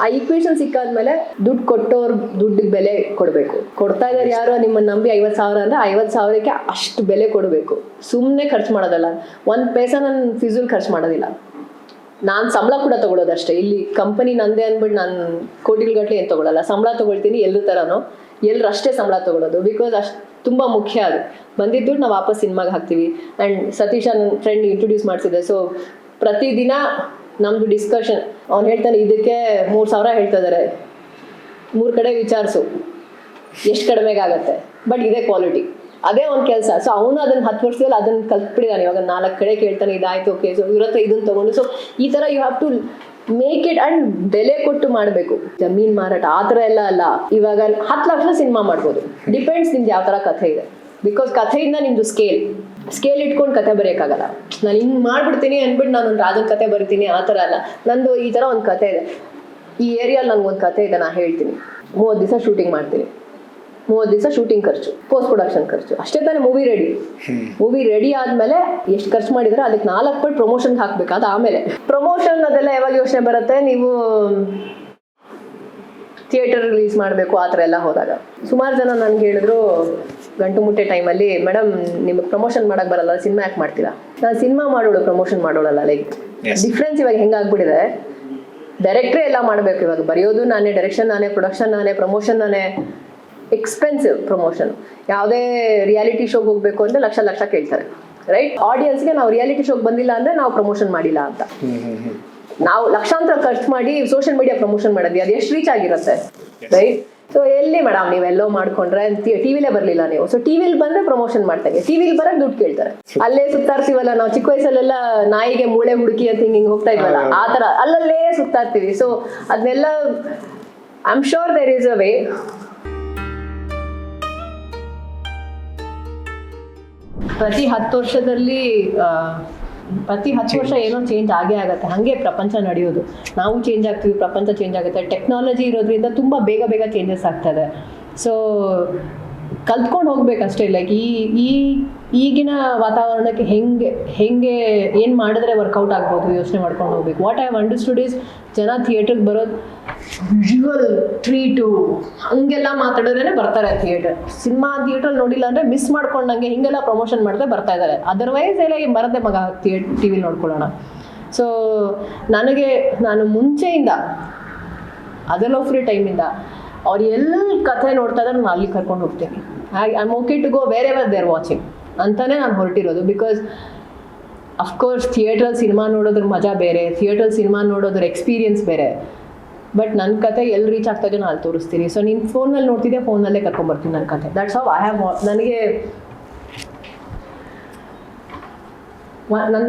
ಆ ಈಕ್ವೇಷನ್ ಸಿಕ್ಕಾದ್ಮೇಲೆ ದುಡ್ಡು ಕೊಟ್ಟವ್ರ ದುಡ್ಡಿಗೆ ಬೆಲೆ ಕೊಡಬೇಕು. ಕೊಡ್ತಾ ಇದ್ದಾರೆ ಯಾರು ನಿಮ್ಮನ್ನು ನಂಬಿ 50,000 ಅಂದರೆ 50,000ಕ್ಕೆ ಅಷ್ಟು ಬೆಲೆ ಕೊಡಬೇಕು. ಸುಮ್ಮನೆ ಖರ್ಚು ಮಾಡೋದಲ್ಲ, ಒಂದು ಪೈಸಾ ನಾನು ಫಿಝುಲ್ ಖರ್ಚು ಮಾಡೋದಿಲ್ಲ. ನಾನು ಸಂಬಳ ಕೂಡ ತೊಗೊಳೋದಷ್ಟೇ. ಇಲ್ಲಿ ಕಂಪನಿ ನಂದೇ ಅಂದ್ಬಿಟ್ಟು ನಾನು ಕೋಟಿಗಟ್ಟಲೆ ಏನು ತೊಗೊಳಲ್ಲ, ಸಂಬಳ ತೊಗೊಳ್ತೀನಿ ಎಲ್ಲರ ಥರನೋ, ಎಲ್ಲರೂ ಅಷ್ಟೇ ಸಂಬಳ ತೊಗೊಳೋದು. ಬಿಕಾಸ್ ಅಷ್ಟು ತುಂಬ ಮುಖ್ಯ. ಅದು ಬಂದಿದ್ದು ನಾವು ವಾಪಸ್ ಸಿನಿಮಾಗೆ ಹಾಕ್ತೀವಿ. ಆ್ಯಂಡ್ ಸತೀಶ ನನ್ನ ಫ್ರೆಂಡ್ ಇಂಟ್ರೊಡ್ಯೂಸ್ ಮಾಡಿಸಿದೆ. ಸೊ ಪ್ರತಿದಿನ ನಮ್ಮದು ಡಿಸ್ಕಷನ್. ಅವ್ನು ಹೇಳ್ತಾನೆ, ಇದಕ್ಕೆ 3,000 ಹೇಳ್ತಾ ಇದ್ದಾರೆ, 3 ಕಡೆ ವಿಚಾರಿಸು ಎಷ್ಟು ಕಡಿಮೆಗಾಗತ್ತೆ, ಬಟ್ ಇದೇ ಕ್ವಾಲಿಟಿ, ಅದೇ ಒಂದು ಕೆಲಸ. ಸೊ ಅವನು ಅದನ್ನು 10 ವರ್ಷದಲ್ಲಿ ಅದನ್ನು ಕಲ್ತ್ಬಿಟ್ಟಿದ್ದಾನೆ. ಇವಾಗ 4 ಕಡೆ ಕೇಳ್ತಾನೆ, ಇದಾಯ್ತು ಓಕೆ, ಸೊ ಇವ್ರ ಹತ್ರ ಇದನ್ನು ತೊಗೊಂಡು. ಸೊ ಈ ಥರ you have to make it. And ಬೆಲೆ ಕೊಟ್ಟು ಮಾಡಬೇಕು. ಜಮೀನ್ ಮಾರಾಟ ಆ ಥರ ಎಲ್ಲ ಅಲ್ಲ. ಇವಾಗ 10 ಲಕ್ಷ ಸಿನಿಮಾ ಮಾಡ್ಬೋದು, ಡಿಪೆಂಡ್ಸ್ ನಿಮ್ದು ಯಾವ ಥರ ಕಥೆ ಇದೆ. ಬಿಕಾಸ್ ಕಥೆಯಿಂದ ನಿಮ್ಮದು ಸ್ಕೇಲ್ ಇಟ್ಕೊಂಡು ಕತೆ ಬರೆಯೋಕ್ಕಾಗಲ್ಲ. ನಾನು ಹಿಂಗೆ ಮಾಡ್ಬಿಡ್ತೀನಿ ಅಂದ್ಬಿಟ್ಟು ನಾನು ಒಂದು ರಾಜನ ಕತೆ ಬರಿತೀನಿ ಆ ಥರ ಅಲ್ಲ. ನಂದು ಈ ಥರ ಒಂದು ಕತೆ ಇದೆ, ಈ ಏರಿಯಲ್ಲಿ ನನಗೊಂದು ಕತೆ ಇದೆ, ನಾನು ಹೇಳ್ತೀನಿ. 30 ದಿವಸ ಶೂಟಿಂಗ್ ಮಾಡ್ತೀನಿ, 30 ದಿವಸ ಶೂಟಿಂಗ್ ಖರ್ಚು, ಪೋಸ್ಟ್ ಪ್ರೊಡಕ್ಷನ್ ಖರ್ಚು, ಅಷ್ಟೇ ತಾನೇ ಮೂವಿ ರೆಡಿ ಆದಮೇಲೆ ಎಷ್ಟು ಖರ್ಚು ಮಾಡಿದರೆ ಅದಕ್ಕೆ 4 ಪಟ್ಟು ಪ್ರಮೋಷನ್ಗೆ ಹಾಕಬೇಕು. ಅದು ಆಮೇಲೆ ಪ್ರಮೋಷನ್ ಅದೆಲ್ಲ ಯಾವಾಗ ಯೋಚನೆ ಬರುತ್ತೆ, ನೀವು ಥಿಯೇಟರ್ ರಿಲೀಸ್ ಮಾಡಬೇಕು ಆ ಥರ ಎಲ್ಲ ಹೋದಾಗ. ಸುಮಾರು ಜನ ನನಗೆ ಹೇಳಿದ್ರು ಗಂಟು ಮುಟ್ಟೆ ಟೈಮಲ್ಲಿ, ಮೇಡಮ್ ನಿಮಗೆ ಪ್ರಮೋಷನ್ ಮಾಡೋಕ್ಕೆ ಬರಲ್ಲ, ಸಿನಿಮಾ ಯಾಕೆ ಮಾಡ್ತೀರಾ? ನಾನು ಸಿನಿಮಾ ಮಾಡೋಳು, ಪ್ರಮೋಷನ್ ಮಾಡೋಳಲ್ಲ. ಲೈಕ್ ಡಿಫ್ರೆನ್ಸ್ ಇವಾಗ ಹೆಂಗಾಗ್ಬಿಟ್ಟಿದೆ, ಡೈರೆಕ್ಟ್ರೇ ಎಲ್ಲ ಮಾಡಬೇಕು ಇವಾಗ. ಬರೆಯೋದು ನಾನೇ, ಡೈರೆಕ್ಷನ್ ನಾನೇ, ಪ್ರೊಡಕ್ಷನ್ ನಾನೇ, ಪ್ರಮೋಷನ್ ನಾನೇ. Expensive promotion. ಯಾವುದೇ ರಿಯಾಲಿಟಿ ಶೋಗೆ ಹೋಗಬೇಕು ಅಂದರೆ ಲಕ್ಷ ಕೇಳ್ತಾರೆ, ರೈಟ್? ಆಡಿಯನ್ಸ್ಗೆ ನಾವು ರಿಯಾಲಿಟಿ ಶೋಗೆ ಬಂದಿಲ್ಲ ಅಂದರೆ ನಾವು ಪ್ರಮೋಷನ್ ಮಾಡಿಲ್ಲ ಅಂತ. ನಾವು ಲಕ್ಷಾಂತರ ಖರ್ಚು ಮಾಡಿ ಸೋಷಿಯಲ್ ಮೀಡಿಯಾ ಪ್ರಮೋಷನ್ ಮಾಡಿದ್ವಿ, ಅದು ಎಷ್ಟು ರೀಚ್ ಆಗಿರುತ್ತೆ, ರೈಟ್? ಸೊ ಎಲ್ಲಿ ಮೇಡಮ್ ನೀವೆಲ್ಲೋ ಮಾಡ್ಕೊಂಡ್ರೆ, ಟಿವಿಲೇ ಬರಲಿಲ್ಲ ನೀವು. ಸೊ ಟಿವಿಲಿ ಬಂದರೆ ಪ್ರಮೋಷನ್ ಮಾಡ್ತೇವೆ, ಟಿವಿಲಿ ಬರೋಕ್ಕೆ ದುಡ್ಡು ಕೇಳ್ತಾರೆ. ಅಲ್ಲೇ ಸುತ್ತಾಡ್ತೀವಲ್ಲ ನಾವು, ಚಿಕ್ಕ ವಯಸ್ಸಲ್ಲೆಲ್ಲ ನಾಯಿಗೆ ಮೂಳೆ ಹುಡುಕಿ ಅಂತ ಹಿಂಗೆ ಹೋಗ್ತಾ ಇದ್ವಲ್ಲ, ಆ ಥರ ಅಲ್ಲಲ್ಲೇ ಸುತ್ತಾಡ್ತೀವಿ. ಸೊ ಅದನ್ನೆಲ್ಲ I am sure there is a way. ಪ್ರತಿ 10 ವರ್ಷದಲ್ಲಿ ಪ್ರತಿ 10 ವರ್ಷ ಏನೋ ಚೇಂಜ್ ಆಗೇ ಆಗುತ್ತೆ. ಹಾಗೆ ಪ್ರಪಂಚ ನಡೆಯೋದು. ನಾವು ಚೇಂಜ್ ಆಗ್ತೀವಿ, ಪ್ರಪಂಚ ಚೇಂಜ್ ಆಗುತ್ತೆ. ಟೆಕ್ನಾಲಜಿ ಇರೋದ್ರಿಂದ ತುಂಬ ಬೇಗ ಚೇಂಜಸ್ ಆಗ್ತದೆ. ಸೊ ಕಲ್ತ್ಕೊಂಡು ಹೋಗ್ಬೇಕಷ್ಟೇ. ಲೈಕ್ ಈಗಿನ ವಾತಾವರಣಕ್ಕೆ ಹೆಂಗೆ ಏನು ಮಾಡಿದ್ರೆ ವರ್ಕೌಟ್ ಆಗ್ಬೋದು ಯೋಚನೆ ಮಾಡ್ಕೊಂಡು ಹೋಗ್ಬೇಕು. What I have understood is, ಜನ ಥಿಯೇಟ್ರಿಗೆ ಬರೋದು ವಿಜುವಲ್ ಟ್ರೀಟು ಹಂಗೆಲ್ಲ ಮಾತಾಡಿದ್ರೇ ಬರ್ತಾರೆ ಥಿಯೇಟರ್. ಸಿನಿಮಾ ಥಿಯೇಟ್ರಲ್ಲಿ ನೋಡಿಲ್ಲ ಅಂದರೆ ಮಿಸ್ ಮಾಡ್ಕೊಂಡಂಗೆ ಹಿಂಗೆಲ್ಲ ಪ್ರಮೋಷನ್ ಮಾಡಿದ್ರೆ ಬರ್ತಾ ಇದ್ದಾರೆ. ಅದರ್ವೈಸ್ ಎಲ್ಲ ಬರತ್ತೆ ಮಗ ಟಿವಿಲಿ ನೋಡ್ಕೊಳ್ಳೋಣ. ಸೊ ನಾನು ಮುಂಚೆಯಿಂದ ಅದೆಲ್ಲ ಫ್ರೀ ಟೈಮಿಂದ ಅವ್ರು ಎಲ್ಲಿ ಕಥೆ ನೋಡ್ತಾ ಇದ್ದಾರೆ ನಾನು ಅಲ್ಲಿ ಕರ್ಕೊಂಡು ಹೋಗ್ತೀನಿ. I am okay to go wherever they are watching ಅಂತಲೇ ನಾನು ಹೊರಟಿರೋದು. ಬಿಕಾಸ್ ಅಫ್ಕೋರ್ಸ್ ಥಿಯೇಟ್ರಲ್ಲಿ ಸಿನಿಮಾ ನೋಡೋದ್ರ ಮಜಾ ಬೇರೆ, ಥಿಯೇಟ್ರಲ್ಲಿ ಸಿನಿಮಾ ನೋಡೋದ್ರ ಎಕ್ಸ್ಪೀರಿಯನ್ಸ್ ಬೇರೆ. ಬಟ್ ನನ್ನ ಕತೆ ಎಲ್ಲಿ ರೀಚ್ ಆಗ್ತಾ ಇದೆಯೋ ನಾನು ಅಲ್ಲಿ ತೋರಿಸ್ತೀನಿ. ಸೊ ನೀನು ಫೋನಲ್ಲಿ ನೋಡ್ತಿದ್ದೆ, ಫೋನಲ್ಲೇ ಕರ್ಕೊಂಬರ್ತೀನಿ ನನ್ನ ಕತೆ. That's how I have. ನನಗೆ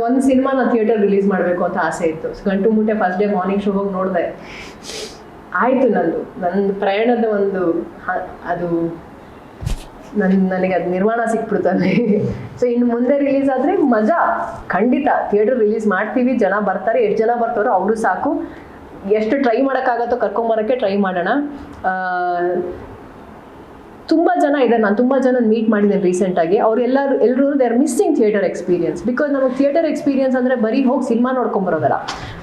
ಒಂದು ಸಿನಿಮಾ ನಾನು ಥಿಯೇಟರ್ ರಿಲೀಸ್ ಮಾಡಬೇಕು ಅಂತ ಆಸೆ ಇತ್ತು. ಗಂಟು ಮುಟ್ಟೆ ಫಸ್ಟ್ ಡೇ ಮಾರ್ನಿಂಗ್ ಶೋ ಹೋಗಿ ನೋಡಿದೆ, ಆಯಿತು. ನನ್ನ ಪ್ರಯಾಣದ ಒಂದು ಅದು ನನಗೆ ಅದು ನಿರ್ಮಾಣ ಸಿಕ್ಬಿಡ್ತಾನೆ. ಸೊ ಇನ್ನು ಮುಂದೆ ರಿಲೀಸ್ ಆದರೆ ಮಜಾ ಖಂಡಿತ. ಥಿಯೇಟರ್ ರಿಲೀಸ್ ಮಾಡ್ತೀವಿ, ಜನ ಬರ್ತಾರೆ, ಎಷ್ಟು ಜನ ಬರ್ತಾರೋ ಅವರು ಸಾಕು. ಎಷ್ಟು ಟ್ರೈ ಮಾಡೋಕ್ಕಾಗತ್ತೋ ಕರ್ಕೊಂಬರೋಕ್ಕೆ ಟ್ರೈ ಮಾಡೋಣ. ತುಂಬ ಜನ ಇದೆ, ನಾನು ತುಂಬ ಜನ ಮೀಟ್ ಮಾಡಿದ್ದೇನೆ ರೀಸೆಂಟಾಗಿ. ಎಲ್ಲರೂ they are missing theatre experience. Because ನಮಗೆ ಥಿಯೇಟರ್ ಎಕ್ಸ್ಪೀರಿಯನ್ಸ್ ಅಂದರೆ ಬರೀ ಹೋಗಿ ಸಿನಿಮಾ ನೋಡ್ಕೊಂಬರೋದಲ್ಲ,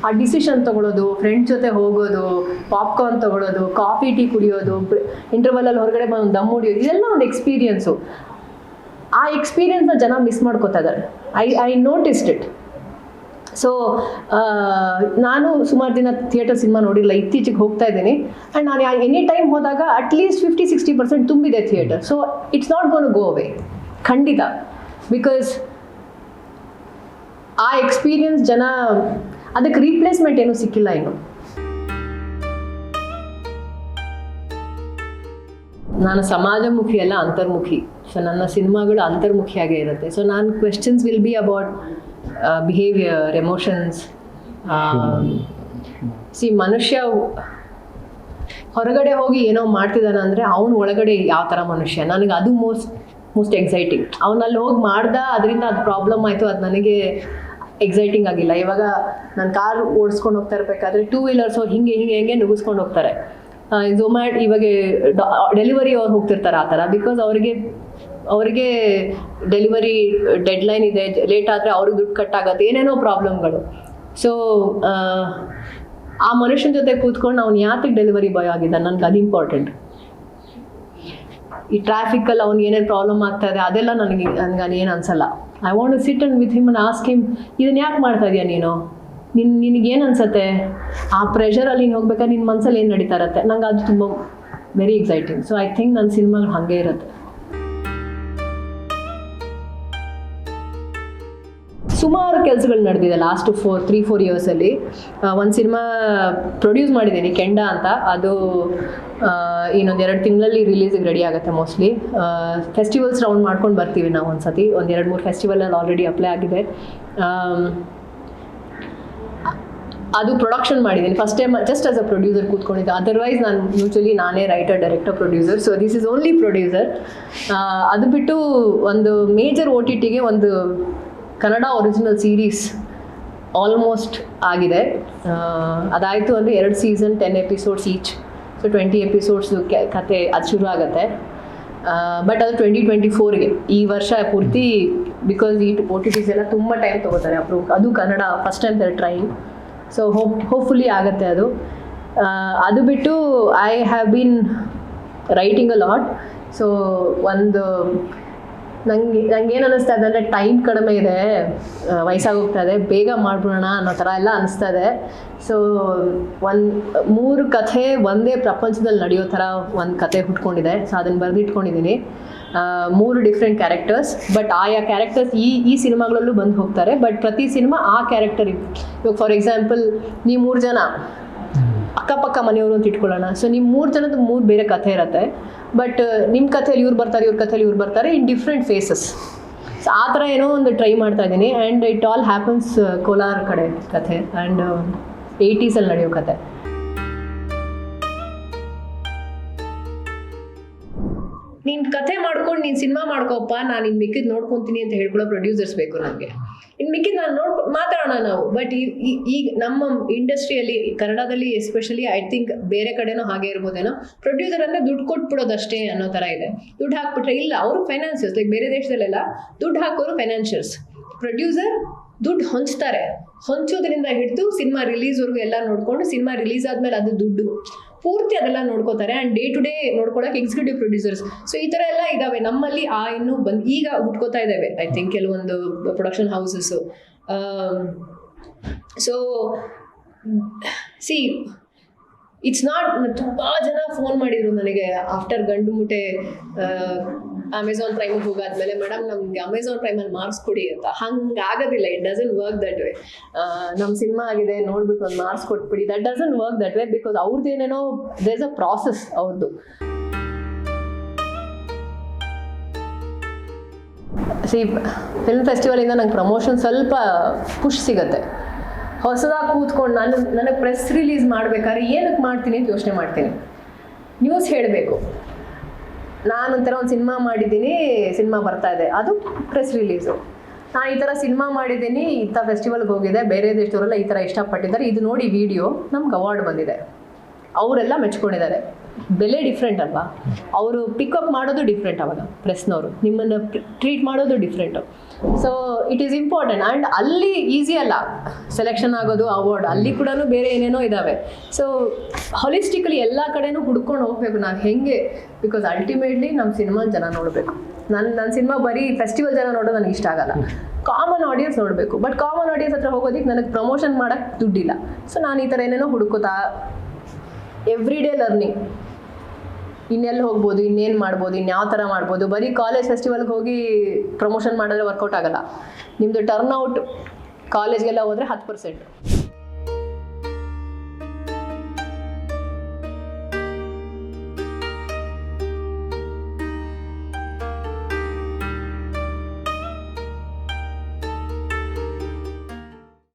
ಆ ಡಿಸಿಷನ್ ತೊಗೊಳೋದು, ಫ್ರೆಂಡ್ಸ್ ಜೊತೆ ಹೋಗೋದು, ಪಾಪ್ಕಾರ್ನ್ ತೊಗೊಳೋದು, ಕಾಫಿ ಟೀ ಕುಡಿಯೋದು, ಇಂಟರ್ವಲಲ್ಲಿ ಹೊರಗಡೆ ಬಂದು ದಮ್ ಹೊಡಿಯೋದು, ಇದೆಲ್ಲ ಒಂದು ಎಕ್ಸ್ಪೀರಿಯನ್ಸು. ಆ ಎಕ್ಸ್ಪೀರಿಯನ್ಸ್ನ ಜನ ಮಿಸ್ ಮಾಡ್ಕೋತಾ ಇದ್ದಾರೆ. I noticed it. ಸೊ ನಾನು ಸುಮಾರು ದಿನ ಥಿಯೇಟರ್ ಸಿನಿಮಾ ನೋಡಿಲ್ಲ, ಇತ್ತೀಚೆಗೆ ಹೋಗ್ತಾ ಇದ್ದೀನಿ. ಆ್ಯಂಡ್ ನಾನು ಎನಿ ಟೈಮ್ ಹೋದಾಗ ಅಟ್ಲೀಸ್ಟ್ 50-60% ತುಂಬಿದೆ ಥಿಯೇಟರ್. ಸೊ ಇಟ್ಸ್ ನಾಟ್ ಗೋನ್ ಗೋ ಅವೇ ಖಂಡಿತ. ಬಿಕಾಸ್ ಆ ಎಕ್ಸ್ಪೀರಿಯನ್ಸ್ ಜನ ಅದಕ್ಕೆ ರೀಪ್ಲೇಸ್ಮೆಂಟ್ ಏನೂ ಸಿಕ್ಕಿಲ್ಲ ಇನ್ನು. ನಾನು ಸಮಾಜಮುಖಿ ಅಲ್ಲ, ಅಂತರ್ಮುಖಿ. ಸೊ ನನ್ನ ಸಿನಿಮಾಗಳು ಅಂತರ್ಮುಖಿಯಾಗೇ ಇರುತ್ತೆ. ಸೊ ನಾನು questions will be about behaviour, emotions. ಮನುಷ್ಯ ಹೊರಗಡೆ ಹೋಗಿ ಏನೋ ಮಾಡ್ತಿದ್ದಾನೆ ಅಂದರೆ ಅವನು ಒಳಗಡೆ ಯಾವ ಥರ ಮನುಷ್ಯ, ನನಗೆ ಅದು ಮೋಸ್ಟ್ ಎಕ್ಸೈಟಿಂಗ್. ಅವನಲ್ಲಿ ಹೋಗಿ ಮಾಡ್ದ, ಅದರಿಂದ ಅದು ಪ್ರಾಬ್ಲಮ್ ಆಯಿತು, ಅದು ನನಗೆ ಎಕ್ಸೈಟಿಂಗ್ ಆಗಿಲ್ಲ. ಇವಾಗ ನಾನು ಕಾರ್ ಓಡಿಸ್ಕೊಂಡು ಹೋಗ್ತಾ ಇರಬೇಕಾದ್ರೆ 2 ವೀಲರ್ಸು ಹಿಂಗೆ ನುಗ್ಗಿಸ್ಕೊಂಡು ಹೋಗ್ತಾರೆ. ಇವಾಗ ಡೆಲಿವರಿ ಅವ್ರು ಹೋಗ್ತಿರ್ತಾರೆ ಆ ಥರ, ಬಿಕಾಸ್ ಅವರಿಗೆ ಡೆಲಿವರಿ ಡೆಡ್ಲೈನ್ ಇದೆ, ಲೇಟ್ ಆದರೆ ಅವ್ರಿಗೆ ದುಡ್ಡು ಕಟ್ಟಾಗತ್ತೆ, ಏನೇನೋ ಪ್ರಾಬ್ಲಮ್ಗಳು. ಸೊ ಆ ಮನುಷ್ಯನ ಜೊತೆ ಕೂತ್ಕೊಂಡು ಅವ್ನು ಯಾತಕ್ಕೆ ಡೆಲಿವರಿ ಬಾಯ್ ಆಗಿದ್ದ, ನನಗೆ ಅದು ಇಂಪಾರ್ಟೆಂಟ್. ಈ ಟ್ರಾಫಿಕಲ್ಲಿ ಅವ್ನಿಗೆ ಏನೇನು ಪ್ರಾಬ್ಲಮ್ ಆಗ್ತಾ ಇದೆ ಅದೆಲ್ಲ ನನಗೆ ಏನು ಅನ್ಸಲ್ಲ. I want to sit and with him and ask him, ಇದನ್ನು ಯಾಕೆ ಮಾಡ್ತಾ ಇದೀಯ ನೀನು, ನಿನಗೇನು ಅನ್ಸತ್ತೆ, ಆ ಪ್ರೆಷರಲ್ಲಿ ನೀನು ಹೋಗ್ಬೇಕಾದ್ರೆ ನಿನ್ನ ಮನಸ್ಸಲ್ಲಿ ಏನು ನಡೀತಾ ಇರುತ್ತೆ. ನಂಗೆ ಅದು ತುಂಬ very exciting. So I think ನನ್ನ ಸಿನಿಮಾಗಳು ಹಾಗೆ ಇರುತ್ತೆ. ಸುಮಾರು ಕೆಲಸಗಳು ನಡೆದಿದೆ ಲಾಸ್ಟ್ 3-4 ಇಯರ್ಸಲ್ಲಿ. ಒಂದು ಸಿನಿಮಾ ಪ್ರೊಡ್ಯೂಸ್ ಮಾಡಿದ್ದೀನಿ, ಕೆಂಡ ಅಂತ. ಅದು ಇನ್ನೊಂದು 2 ತಿಂಗಳಲ್ಲಿ ರಿಲೀಸಿಗೆ ರೆಡಿ ಆಗುತ್ತೆ ಮೋಸ್ಟ್ಲಿ. ಫೆಸ್ಟಿವಲ್ಸ್ ರೌಂಡ್ ಮಾಡ್ಕೊಂಡು ಬರ್ತೀವಿ ನಾವು ಒಂದ್ಸತಿ. 1-2-3 ಫೆಸ್ಟಿವಲಲ್ಲಿ ಆಲ್ರೆಡಿ ಅಪ್ಲೈ ಆಗಿದೆ. ಅದು ಪ್ರೊಡಕ್ಷನ್ ಮಾಡಿದ್ದೀನಿ first time, just as a producer ಕೂತ್ಕೊಂಡಿದ್ದೆ. ಅದರ್ವೈಸ್ ನಾನು ಯೂಶ್ವಲಿ ನಾನೇ writer, director, producer. So this is only producer. ಅದು ಬಿಟ್ಟು ಒಂದು ಮೇಜರ್ OTTಗೆ ಒಂದು ಕನ್ನಡ ಒರಿಜಿನಲ್ ಸೀರೀಸ್ ಆಲ್ಮೋಸ್ಟ್ ಆಗಿದೆ. ಅದಾಯಿತು ಅಂದರೆ 2 season 10 episodes each. So 20 episodes ಕತೆ ಅದು ಶುರು ಆಗುತ್ತೆ. ಬಟ್ ಅದು 2024ಗೆ, ಈ ವರ್ಷ ಪೂರ್ತಿ. ಬಿಕಾಸ್ ಈ OTTs ಎಲ್ಲ ತುಂಬ ಟೈಮ್ ತೊಗೋತಾರೆ ಅಪ್ರೂವ್. ಅದು Kannada first time they're trying. So hopefully ಆಗುತ್ತೆ ಅದು. ಅದು ಬಿಟ್ಟು I have been writing a lot. So ನಂಗೇನು ಅನ್ನಿಸ್ತಾ ಇದೆ ಅಂದರೆ ಟೈಮ್ ಕಡಿಮೆ ಇದೆ, ವಯಸ್ಸಾಗೋಗ್ತಾ ಇದೆ, ಬೇಗ ಮಾಡ್ಬಿಡೋಣ ಅನ್ನೋ ಥರ ಎಲ್ಲ ಅನಿಸ್ತಾ ಇದೆ. ಸೊ 3 ಕಥೆ ಒಂದೇ ಪ್ರಪಂಚದಲ್ಲಿ ನಡೆಯೋ ಥರ ಒಂದು ಕತೆ ಹುಟ್ಕೊಂಡಿದೆ. ಸೊ ಅದನ್ನು ಬರೆದಿಟ್ಕೊಂಡಿದ್ದೀನಿ. 3 ಡಿಫ್ರೆಂಟ್ ಕ್ಯಾರೆಕ್ಟರ್ಸ್. ಬಟ್ ಆಯಾ ಕ್ಯಾರೆಕ್ಟರ್ಸ್ ಈ ಸಿನಿಮಾಗಳಲ್ಲೂ ಬಂದು ಹೋಗ್ತಾರೆ. ಬಟ್ ಪ್ರತಿ ಸಿನಿಮಾ ಆ ಕ್ಯಾರೆಕ್ಟರ್. ಇವಾಗ ಫಾರ್ ಎಕ್ಸಾಂಪಲ್, ನೀವು 3 ಜನ ಅಕ್ಕಪಕ್ಕ ಮನೆಯವರು ಅಂತ ಇಟ್ಕೊಳ್ಳೋಣ. ಸೊ ನಿಮ್ಮ 3 ಜನದ 3 ಬೇರೆ ಕಥೆ ಇರುತ್ತೆ. ಬಟ್ ನಿಮ್ಮ ಕಥೆಯಲ್ಲಿ ಇವ್ರು ಬರ್ತಾರೆ, ಇವ್ರ ಕಥೆಯಲ್ಲಿ ಇವ್ರು ಬರ್ತಾರೆ, ಇನ್ ಡಿಫ್ರೆಂಟ್ ಫೇಸಸ್. ಸೊ ಆ ಥರ ಏನೋ ಒಂದು ಟ್ರೈ ಮಾಡ್ತಾ ಇದ್ದೀನಿ. And it all happens Kolar ಕಡೆ ಕಥೆ, ಆ್ಯಂಡ್ 80s ನಡೆಯೋ ಕಥೆ. ನೀನು ಕಥೆ ಮಾಡ್ಕೊಂಡು ನೀನು ಸಿನಿಮಾ ಮಾಡ್ಕೋಪ್ಪ, ನಾನು ಇನ್ನು ಮಿಕ್ಕಿದ್ದು ನೋಡ್ಕೊತೀನಿ ಅಂತ ಹೇಳ್ಕೊಳ್ಳೋ ಪ್ರೊಡ್ಯೂಸರ್ಸ್ ಬೇಕು ನನಗೆ. ಇನ್ನು ಮಿಕ್ಕಿದ್ದು ನಾನು ಮಾತಾಡೋಣ ನಾವು. ಬಟ್ ಈಗ ನಮ್ಮ ಇಂಡಸ್ಟ್ರಿಯಲ್ಲಿ, ಕನ್ನಡದಲ್ಲಿ ಎಸ್ಪೆಷಲಿ, ಐ ಥಿಂಕ್ ಬೇರೆ ಕಡೆನೂ ಹಾಗೆ ಇರ್ಬೋದೇನೋ, ಪ್ರೊಡ್ಯೂಸರ್ ಅಂದರೆ ದುಡ್ಡು ಕೊಟ್ಬಿಡೋದಷ್ಟೇ ಅನ್ನೋ ಥರ ಇದೆ. ದುಡ್ಡು ಹಾಕ್ಬಿಟ್ರೆ ಇಲ್ಲ, ಅವರು ಫೈನಾನ್ಸಿಯರ್ಸ್. ಲೈಕ್ ಬೇರೆ ದೇಶದಲ್ಲೆಲ್ಲ ದುಡ್ಡು ಹಾಕೋರು ಫೈನಾನ್ಷಿಯರ್ಸ್. ಪ್ರೊಡ್ಯೂಸರ್ ದುಡ್ಡು ಹೊಂಚ್ತಾರೆ. ಹೊಂಚೋದ್ರಿಂದ ಹಿಡಿದು ಸಿನಿಮಾ ರಿಲೀಸ್ವರೆಗೂ ಎಲ್ಲ ನೋಡಿಕೊಂಡು, ಸಿನಿಮಾ ರಿಲೀಸ್ ಆದಮೇಲೆ ಅದು ದುಡ್ಡು ಪೂರ್ತಿ ಅದೆಲ್ಲ ನೋಡ್ಕೋತಾರೆ. ಆ್ಯಂಡ್ ಡೇ ಟು ಡೇ ನೋಡ್ಕೊಳಕ್ಕೆ ಎಕ್ಸಿಕ್ಯೂಟಿವ್ ಪ್ರೊಡ್ಯೂಸರ್ಸ್. ಸೊ ಈ ಥರ ಎಲ್ಲ ಇದ್ದಾವೆ ನಮ್ಮಲ್ಲಿ. ಇನ್ನೂ ಈಗ ಹುಟ್ಕೋತಾ ಇದ್ದಾವೆ ಐ ಥಿಂಕ್ ಕೆಲವೊಂದು production houses. So it's not. ತುಂಬ ಜನ ಫೋನ್ ಮಾಡಿದರು ನನಗೆ ಆಫ್ಟರ್ ಗಂಡು ಮುಟೆ ಅಮೆಝಾನ್ ಪ್ರೈಮಿಗೆ ಹೋಗಾದ್ಮೇಲೆ, ಮೇಡಮ್ ನಮ್ಗೆ ಅಮೆಝಾನ್ ಪ್ರೈಮಲ್ಲಿ ಮಾರ್ಕ್ಸ್ ಕೊಡಿ ಅಂತ. ಹಂಗಾಗೋದಿಲ್ಲ. It doesn't work that way. ನಮ್ಮ ಸಿನಿಮಾ ಆಗಿದೆ ನೋಡ್ಬಿಟ್ಟು ಒಂದು ಮಾರ್ಕ್ಸ್ ಕೊಟ್ಬಿಡಿ, that doesn't work that way. Because ಅವ್ರದ್ದೇನೇನೋ ದೇರ್ ಇಸ್ ಅ ಪ್ರಾಸೆಸ್ ಅವ್ರದ್ದು. ಫಿಲ್ಮ್ ಫೆಸ್ಟಿವಲಿಂದ ನಂಗೆ ಪ್ರಮೋಷನ್ ಸ್ವಲ್ಪ ಪುಷ್ ಸಿಗುತ್ತೆ. ಹೊಸದಾಗಿ ಕೂತ್ಕೊಂಡು ನನಗೆ ಪ್ರೆಸ್ ರಿಲೀಸ್ ಮಾಡಬೇಕಾದ್ರೆ ಏನಕ್ಕೆ ಮಾಡ್ತೀನಿ ಅಂತ ಯೋಚನೆ ಮಾಡ್ತೀನಿ. ನ್ಯೂಸ್ ಹೇಳಬೇಕು. ನಾನೊಂಥರ ಒಂದು ಸಿನಿಮಾ ಮಾಡಿದ್ದೀನಿ, ಸಿನಿಮಾ ಬರ್ತಾ ಇದೆ, ಅದು ಪ್ರೆಸ್ ರಿಲೀಸು. ನಾನು ಈ ಥರ ಸಿನಿಮಾ ಮಾಡಿದ್ದೀನಿ, ಇಂಥ ಫೆಸ್ಟಿವಲ್ಗೆ ಹೋಗಿದೆ, ಬೇರೆ ದೇಶದವರೆಲ್ಲ ಈ ಥರ ಇಷ್ಟಪಟ್ಟಿದ್ದಾರೆ, ಇದು ನೋಡಿ ವಿಡಿಯೋ ನಮ್ಗೆ ಅವಾರ್ಡ್ ಬಂದಿದೆ, ಅವರೆಲ್ಲ ಮೆಚ್ಕೊಂಡಿದ್ದಾರೆ. ಬೆಲೆ ಡಿಫ್ರೆಂಟ್ ಅಲ್ವಾ? ಅವರು ಪಿಕಪ್ ಮಾಡೋದು ಡಿಫ್ರೆಂಟ್. ಅವಾಗ ಪ್ರೆಸ್ನವರು ನಿಮ್ಮನ್ನು ಟ್ರೀಟ್ ಮಾಡೋದು different. So it is important. And ಅಲ್ಲಿ ಈಸಿ ಅಲ್ಲ ಸೆಲೆಕ್ಷನ್ ಆಗೋದು, ಅವಾರ್ಡ್. ಅಲ್ಲಿ ಕೂಡ ಬೇರೆ ಏನೇನೋ ಇದ್ದಾವೆ. ಸೊ ಹೊಲಿಸ್ಟಿಕಲಿ ಎಲ್ಲ ಕಡೆನೂ ಹುಡ್ಕೊಂಡು ಹೋಗಬೇಕು ನಾನು ಹೆಂಗೆ. ಬಿಕಾಸ್ ಅಲ್ಟಿಮೇಟ್ಲಿ ನಮ್ಮ ಸಿನಿಮಾ ಜನ ನೋಡಬೇಕು. ನನ್ನ ಸಿನಿಮಾ ಬರೀ ಫೆಸ್ಟಿವಲ್ ಜನ ನೋಡೋದು ನನಗೆ ಇಷ್ಟ ಆಗಲ್ಲ. ಕಾಮನ್ ಆಡಿಯನ್ಸ್ ನೋಡಬೇಕು. ಬಟ್ ಕಾಮನ್ ಆಡಿಯನ್ಸ್ ಹತ್ರ ಹೋಗೋದಕ್ಕೆ ನನಗೆ ಪ್ರಮೋಷನ್ ಮಾಡೋಕ್ಕೆ ದುಡ್ಡಿಲ್ಲ. ಸೊ ನಾನು ಈ ಥರ ಏನೇನೋ ಹುಡುಕೋತಾ ಎವ್ರಿ ಡೇ ಲರ್ನಿಂಗ್. ಇನ್ನೆಲ್ಲಿ ಹೋಗ್ಬೋದು, ಇನ್ನೇನು ಮಾಡ್ಬೋದು, ಇನ್ಯಾವ ಥರ ಮಾಡ್ಬೋದು. ಬರೀ ಕಾಲೇಜ್ ಫೆಸ್ಟಿವಲ್ಗೆ ಹೋಗಿ ಪ್ರಮೋಷನ್ ಮಾಡಿದ್ರೆ ವರ್ಕೌಟ್ ಆಗೋಲ್ಲ. ನಿಮ್ಮದು ಟರ್ನ್ಔಟ್ ಕಾಲೇಜ್ಗೆಲ್ಲ ಹೋದರೆ 10%.